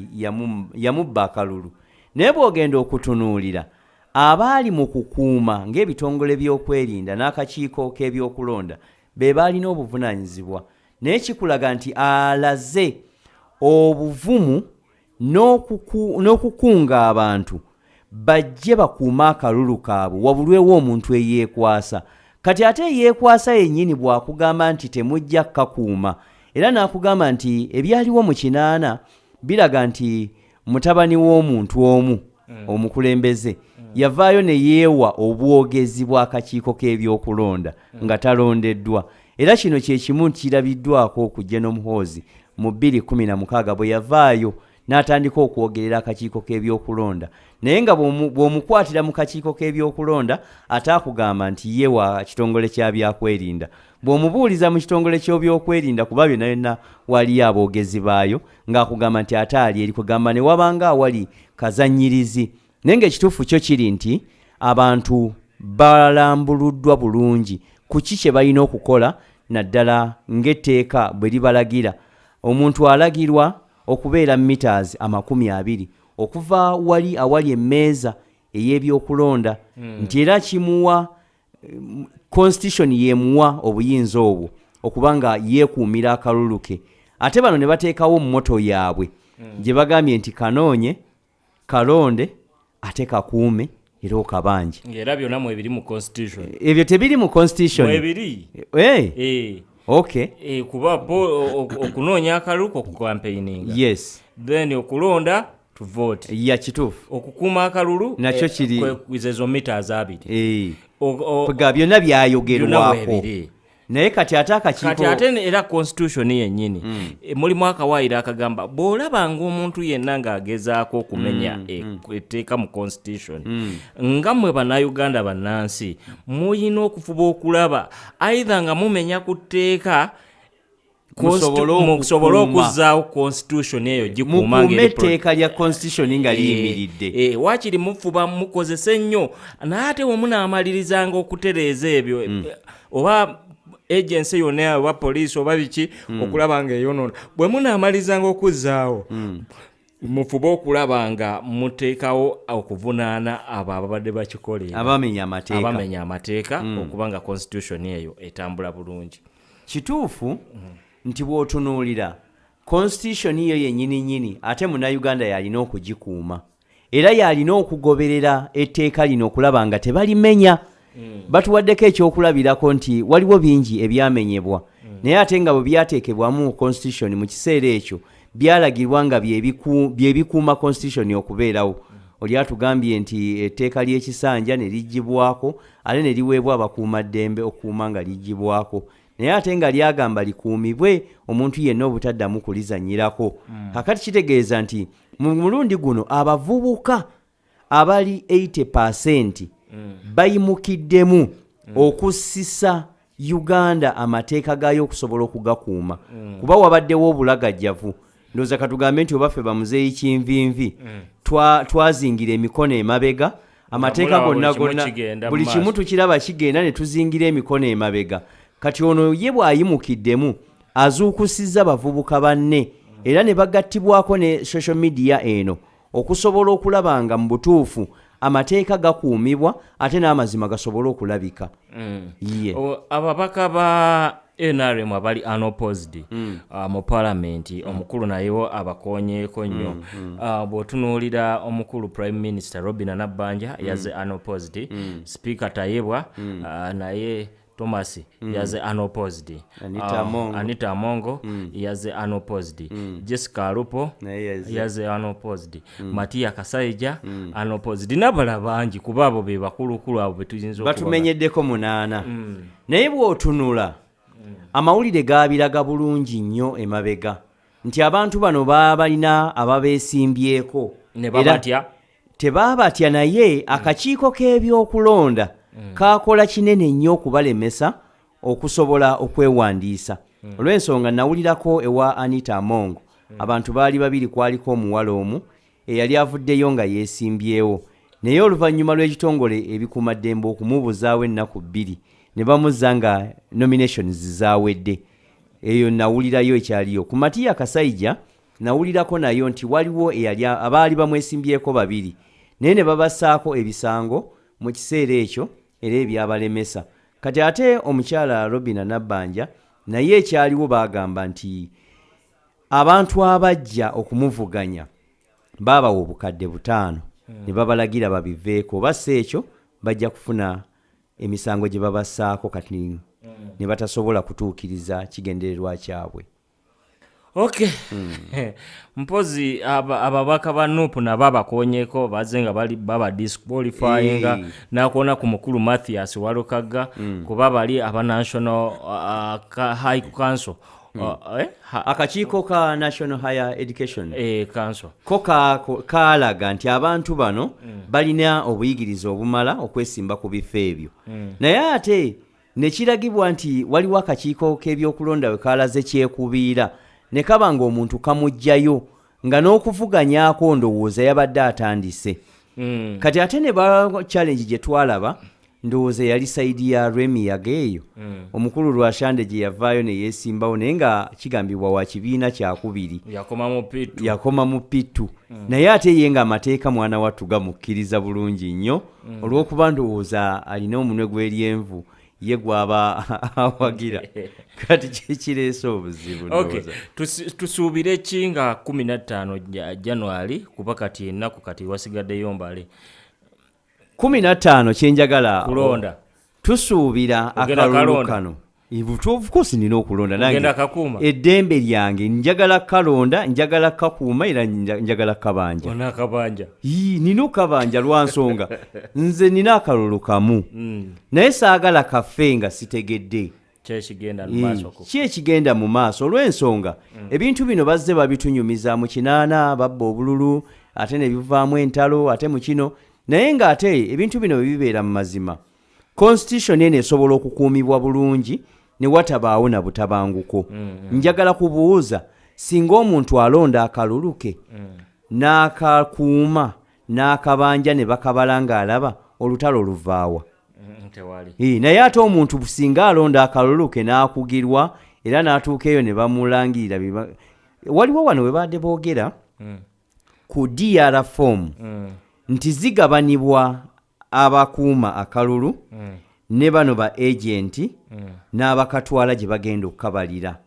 yamubba akalulu naye bw'ogenda okutunuulira abaali mu kukuuma ng'ebitongole by'okwerinda n'akakiiko k'ebyokulonda be baalina obuvunaanyizibwa naye kikulaga nti alaze obuvumu n'okukunga abantu bajje bakuuma akalulu kaabwe wabulwewo omuntu eyeekwasa kati ate eyeekwasa yennyini bw'akugamba nti temujja kkakuuma era n'akugamba nti ebyaliwo mu 8 biraga nti mutabani w'omuntu omu omukulembeze yavaayo ne yeewa obwogezi bw'akakiiko k'ebyokulonda nga talondeddwa era kino kye kimu kirabiddwako okujja n'omuhoozi mu 2016 bwe yavaayo n'atandika okwogerera akakiiko k'ebyokulonda naye nga bw'omukwatira mu kakiiko k'ebyokulonda ate akugamba nti ye wa kitongole kya byakwerinda bw'omubuuliza mu kitongole ky'ebyokwerinda kuba byonna byonna waliyo aboogezi baayo ng'akugamba nti ate ali eri kugamba ne wabanga awali kazannyirizi naye ng'ekituufu kyo kiri nti abantu balambuluddwa bulungi ku ki kye balina okukola naddala ng'etteeka bwe libalagira omuntu alagirwa okubeera meters 20 okuva wali awali emmeeza ey'ebyokulonda nti era kimuwa constitution yemuwa obuyinza obwo okubanga yeekuumira akalulu ke ate bano ne bateekawo mu moto yaabwe gye bagambye nti kanoonye kalonde ate kakuume era okabanje ng'era byonna mwebiri mu constitution ebyo tebiri mu constitution mwebiri okay kuba okunoonya akalulu okukampeininga yes then okulonda to vote ya kituufu okukuuma akalulu nakyo kiri kwezo meters 2 ga byonna byayogerwako naye kati ate akakiiko kati ate era constitution yennyini mulimu akawaayiro akagamba bw'olabanga omuntu yenna ng'agezaako okumenya etteeka mu constitution nga mmwe bannayuganda bannansi muyina okufuba okulaba aitha nga mumenya ku tteeka musobole okuzzaawo constitution eyo gikuuma etteeka lya constitution nga liyimiridde waakiri mufuba mukozese ennyo naye ate wemunaamalirizanga okutereeza ebyo oba agency yonna oba poliisi oba biki okulaba nga eyonoona bwe munaamalizanga okuzzaawo mufube okulaba nga muteekawo okuvunaana abo ababadde bakikolera abamenya amateeka okuba nga constitution eyo etambula bulungi kituufu nti bw'otunuulira constitution yo yennyini ate munnayuganda yalina okugikuuma era yalina okugoberera etteeka lino okulaba nga tebalimenya batuwaddeko ekyokulabirako nti waliwo bingi ebyamenyebwa naye ate nga bwe byateekebwamu constitution mu kiseera ekyo byalagirwa nga byebikuuma constitution okubeerawo oli atugambye nti etteeka ly'ekisanja ne liggibwako ate ne liweebwa abakuumaddembe okuuma nga liggibwako naye ate nga lyagamba likuumibwe omuntu yenna obutaddamu kulizannyirako kakati kitegeeza nti mu mulundi guno abavubuka abali 80% bayimukiddemu okussisa Uganda amateeka gayo okusobola okugakuuma kuba wabaddewo obulagajjavu ndowooza katugambe nti obaffe bamuzeeyi kinvinvi twazingira emikono emabega amateeka gonna buli kimu tukiraba kigenda ne tuzingira emikono emabega kati ono ye bw'ayimukiddemu azuukusizza bavubuka banne era ne bagattibwako ne social media eno okusobola okulaba nga mu butuufu amateeka gakuumibwa ate n'amazima gasobola okulabika ababaka ba NRM abali unopposed mu parliament omukulu nayewo abakonyeeko nnyo bw'otunuulira omukulu prime minister Robina Nabbanja yaze unopposed speaker Tayebwa naye Thomas yaze unopposed Anita Mongo yaze unopposed Jessica Alupo yaze unopposed Matia Kasaija unopposed n'abalala bangi kuba abo be bakulukulu abo betuyinza okuba batumenyeddeko 8 naye bw'otunula amawulire gaabiraga bulungi nnyo emabega nti abantu bano balina ababeesimbyeko ne tebabatya naye akakiiko k'ebyokulonda kakola kinene nnyo okubalemesa okusobola okwewandiisa olw'ensonga nawulirako ewa Anita Mongo abantu baali babiri kwaliko omuwala omu eyali avuddeyo nga yeesimbyewo naye oluvannyuma lw'ekitongole ebikuumaddembe okumubuzaawo ennaku 2 ne bamuzza nga nominations zaawedde eyo nawulirayo ekyaliyo ku Matiya Kasaija nawulirako nayo nti waliwo abaali bamwesimbyeko 2 naye ne babassaako ebisango mu kiseera ekyo era ebyabalemesa kati ate omukyala Robina Nabbanja naye ekyaliwo bagamba nti abantu abajja okumuvuganya baabawa obukadde 5 ne babalagira babiveeko bassa ekyo bajja kufuna emisango gye babassaako kati ne batasobola kutuukiriza kigendererwa kyabwe Okay. Mpozi ababaka ba Nupu na baba konyeko bazenga baba disqualifying na kuona ku mukulu Mathias Walukaga kuba bali aba National High Council akakiiko ka National Higher Education Council ko kaalaga nti abantu bano balina obuyigiriza obumala okwesimba ku bifo ebyo naye ate ne kiragibwa nti waliwo akakiiko k'ebyokulonda we kaalaze kyekubiira ne kaba ng'omuntu kamugjayo nga n'okuvuganyaako ndowooza yabadde atandise kati ate ne ba challenge gye twalaba ndowooza yali sayidi ya Remi yageeyo omukulu Lwashande gye yavaayo ne yeesimbawo naye nga kigambibwa wa kibiina kyakubiri yakoma mu pittu naye ate ye nga amateeka mwana wattu gamukkiriza bulungi nnyo olw'okuba ndowooza alina omunwe gw'eryenvu ye gwaba awagira kati kikireese obuzibu okay. Tusuubire ki nga 15 January kuba kati ennaku kati wasigaddeyo mbale 15 kyenjagala kulonda tusuubira akalulu kano of course nina okulonda nange eddembe lyange njagala kalonda njagala kakuuma era njagala kabanja nina okabanja lwansonga nze nina akalulu kamu naye saagala kafe nga sitegedde ki ekigenda mu maaso olw'ensonga ebintu bino bazze babitunyumiza mu kinaana babba obululu ate ne bivaamu entalo ate mu kino naye ng'ate ebintu bino bibeera mu mazima constitution eno esobola okukuumibwa bulungi ne watabaawo na butabanguko njagala kubuuza singa omuntu alonda akalulu ke n'akakuuma n'akabanja ne bakabala ng'alaba olutalo luvaawa naye ate omuntu singa alonda akalulu ke n'akugirwa era n'atuuka eyo ne bamulangirira waliwo wano we baadde boogera ku DR form nti zigabanibwa abakuuma akalulu ne bano ba agenti n'abakatwala gye bagenda okukabalira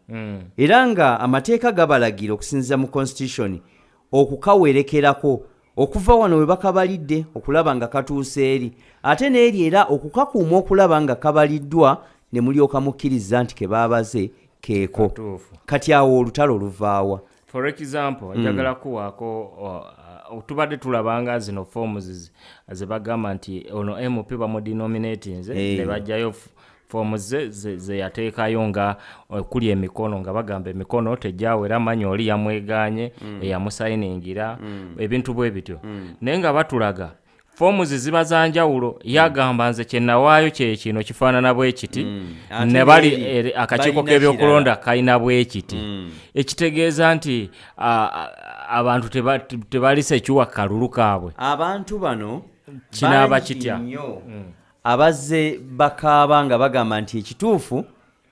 era nga amateeka gabalagira okusinziza mu constitution okukawerekerako okuva wano we bakabalidde okulaba nga katuuse eri ate n'eri era okukakuuma okulaba nga kabaliddwa ne mulyoka mukkiriza nti ke baabaze keeko kati awo olutalo luvaawa for example njagala kuwaako tubadde tulabanga zino forms ze bagamba nti ono MP bamudenominating ne bajjayo forms ze yateekayo nga kuli emikono nga bagamba emikono tejawera manyo oli yamweganye yamusayiningira ebintu bwe bityo naye nga batulaga forms ziba za njawulo yagamba nze kyenawaayo kino kifaanana bwe kiti ne bali akakiiko k'ebyokulonda kalina bwe kiti ekitegeeza nti abantu tebalisa ekiwa kalulu kaabwe abantu bano kinaaba kitya abazze bakaaba nga bagamba nti ekituufu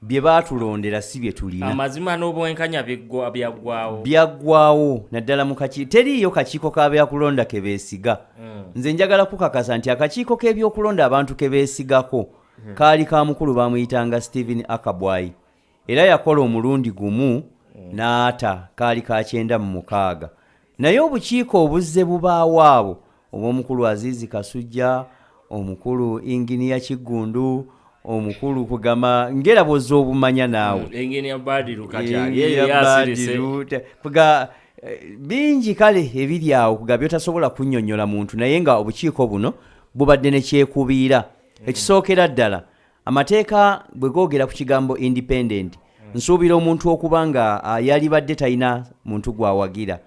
bye baatulondera si bye tulina amazima n'obwenkanya byaggwaawo naddala mu kakiiko teriiyo kakiiko k'abyakulonda ke beesiga nze njagala kukakasa nti akakiiko k'ebyokulonda abantu ke beesigako kaali ka mukulu bamuyitanga Stephen Akabwayi era yakola omulundi gumu n'ata kaali ka 96 naye obukiiko obuzze bubaawo abo obw'omukulu Azizi Kasujja omukulu Inginiya Kiggundu omukulu kugama ngera bozo obumanya naawe Inginiya Badiru kati kuga bingi kale ebiri awo kuga byotasobola kunnyonnyola muntu naye nga obukiiko buno bubadde ne kyekubiira ekisookera ddala amateeka bwe googera ku kigambo independent nsuubira omuntu okuba nga yali badde talina muntu gwawagira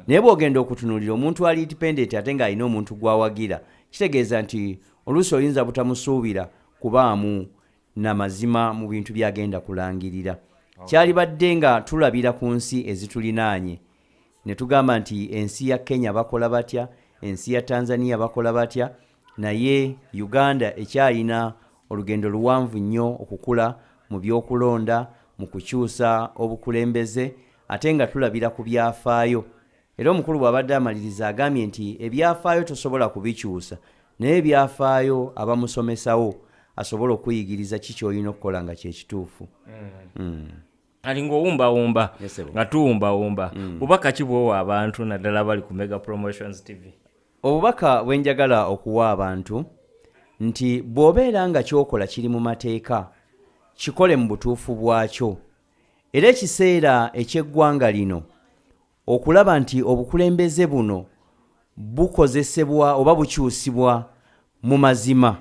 naye bw'ogenda okutunuulira omuntu ali independent ate ng'alina omuntu gwawagira kitegeeza nti oluusi oyinza butamusuubira kubaamu n'amazima mu bintu byagenda kulangirira kyali badde nga tulabira ku nsi ezitulinaanye ne tugamba nti ensi ya Kenya bakola batya ensi ya Tanzania bakola batya naye Uganda ekyalina olugendo luwanvu nnyo okukula mu byokulonda mu kukyusa obukulembeze ate nga tulabira ku byafaayo era omukulu bw'abadde amaliriza agambye nti ebyafaayo tosobola kubikyusa naye ebyafaayo abamusomesawo asobola okuyigiriza kiki olina okukola nga kyekituufu ali ng'owumbawumba nga tuwumbawumba bubaka ki bwowa abantu naddala bali ku Mega Promotions TV obubaka bwe njagala okuwa abantu nti bw'obeera nga kyokola kiri mu mateeka kikole mu butuufu bwakyo era ekiseera eky'eggwanga lino okulaba nti obukulembeze buno bukozesebwa oba bukyusibwa mu mazima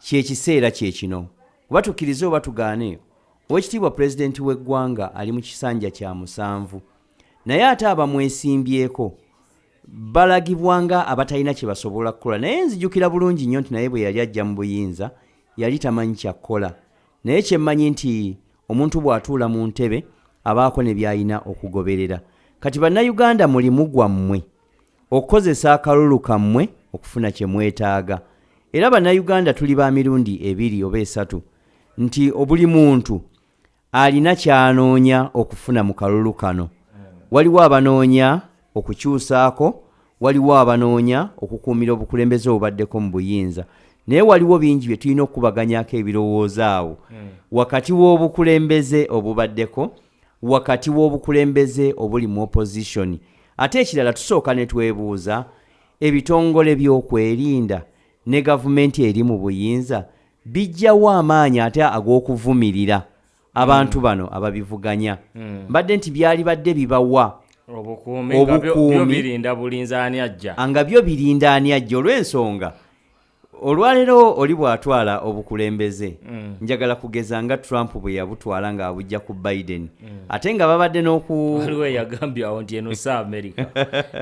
kyekiseera kyekino kuba tukkirize oba tugaane Oweekitiibwa Pulezidenti w'eggwanga ali mu kisanja kya 7 naye ate abamwesimbyeko balagibwanga abatalina kye basobola kukola naye nzijukira bulungi nnyo nti naye bwe yali ajja mu buyinza yali tamanyi kyakkola naye kyemmanyi nti omuntu bw'atuula mu ntebe abaako ne by'alina okugoberera kati bannayuganda mulimu gwammwe okukozesa akalulu kammwe okufuna kye mwetaaga era bannayuganda tuli ba mirundi 2 oba 3 nti buli muntu alina kyanoonya okufuna mu kalulu kano waliwo abanoonya okukyusaako waliwo abanoonya okukuumira obukulembeze obubaddeko mu buyinza naye waliwo bingi bye tulina okubaganyako ebirowoozo awo wakati w'obukulembeze obubaddeko wakati w'obukulembeze obuli mu opposition ate ekirala tusooka ne twebuuza ebitongole by'okwerinda ne gavumenti eri mu buyinza bijjawo amaanyi ate ag'okuvumirira abantu bano ababivuganya mbadde nti byali badde bibawa obukuumi byo birinda bulinzi ani ajja anga byo birinda ani ajja olw'ensonga olwaleero oli bw'atwala obukulembeze njagala kugeza nga Trump bwe yabutwala ng'abujja ku Biden ate nga babadde waliwo eyagambye awo nti eno si America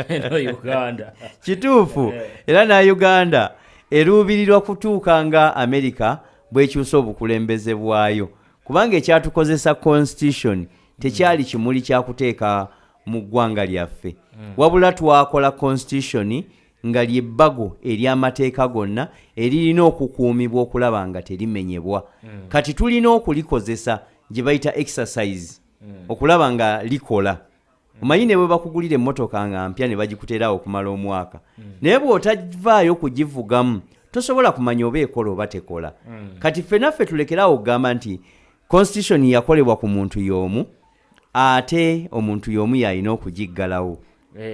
eno Uganda kituufu era na Uganda eruubirirwa kutuuka nga America bw'ekyusa obukulembeze bwayo kubanga ekyatukozesa constitution tekyali kimuli kyakuteeka mu ggwanga lyaffe wabula twakola constitution nga lyebbago ery'amateeka gonna eririna okukuumibwa okulaba nga terimenyebwa kati tulina okulikozesa gye bayita exercise okulaba nga likola omanyi ne bwe bakugulira emmotoka nga mpya ne bagikuteerawo okumala omwaka naye bw'otavaayo kugivugamu tosobola kumanya oba ekola oba tekola kati ffe naffe tulekerawo okugamba nti constitution yakolebwa ku muntu y'omu ate omuntu y'omu yalina okugiggalawo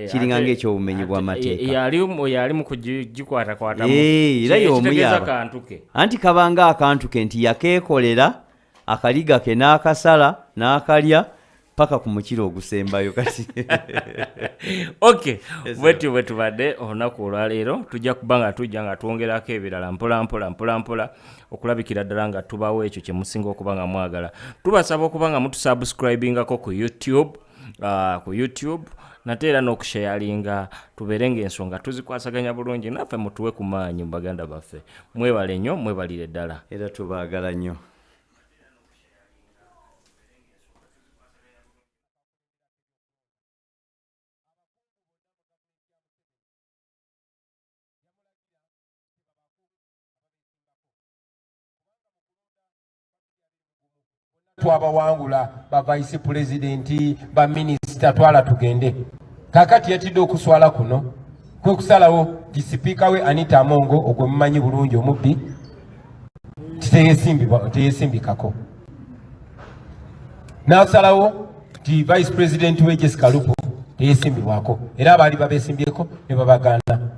kiringa ng'ekyobumenyi bw'amateeka yali mu kugikwatakwata era y'omu yaba anti kabanga akantu ke nti yakeekolera akaliga ke n'akasala n'akalya paka ku mukiro ogusembayo kati okay bwe tubadde olunaku olwaleero tujja kuba nga tujja nga twongerako ebirala mpola okulabikira ddala nga tubawo ekyo kye musinga okuba nga mwagala tubasaba okuba nga mutusubscribingako ku YouTube nate era n'okushayalinga tubeere ng'ensonga tuzikwasaganya bulungi naffe mutuwe ku maanyi mu baganda baffe mwebale nnyo mwebalire ddala era tubaagala nnyo twabawangula ba vice president ba minister twala tugende kakati yatidde okuswala kuno kwe kusalawo di speaker we Anita Amongo ogwe mumanyi bulungi omubbi teyesimbikako n'asalawo di vice president we Jessica Lupo teyesimbibwako era abaali babesimbyeko ne babaganda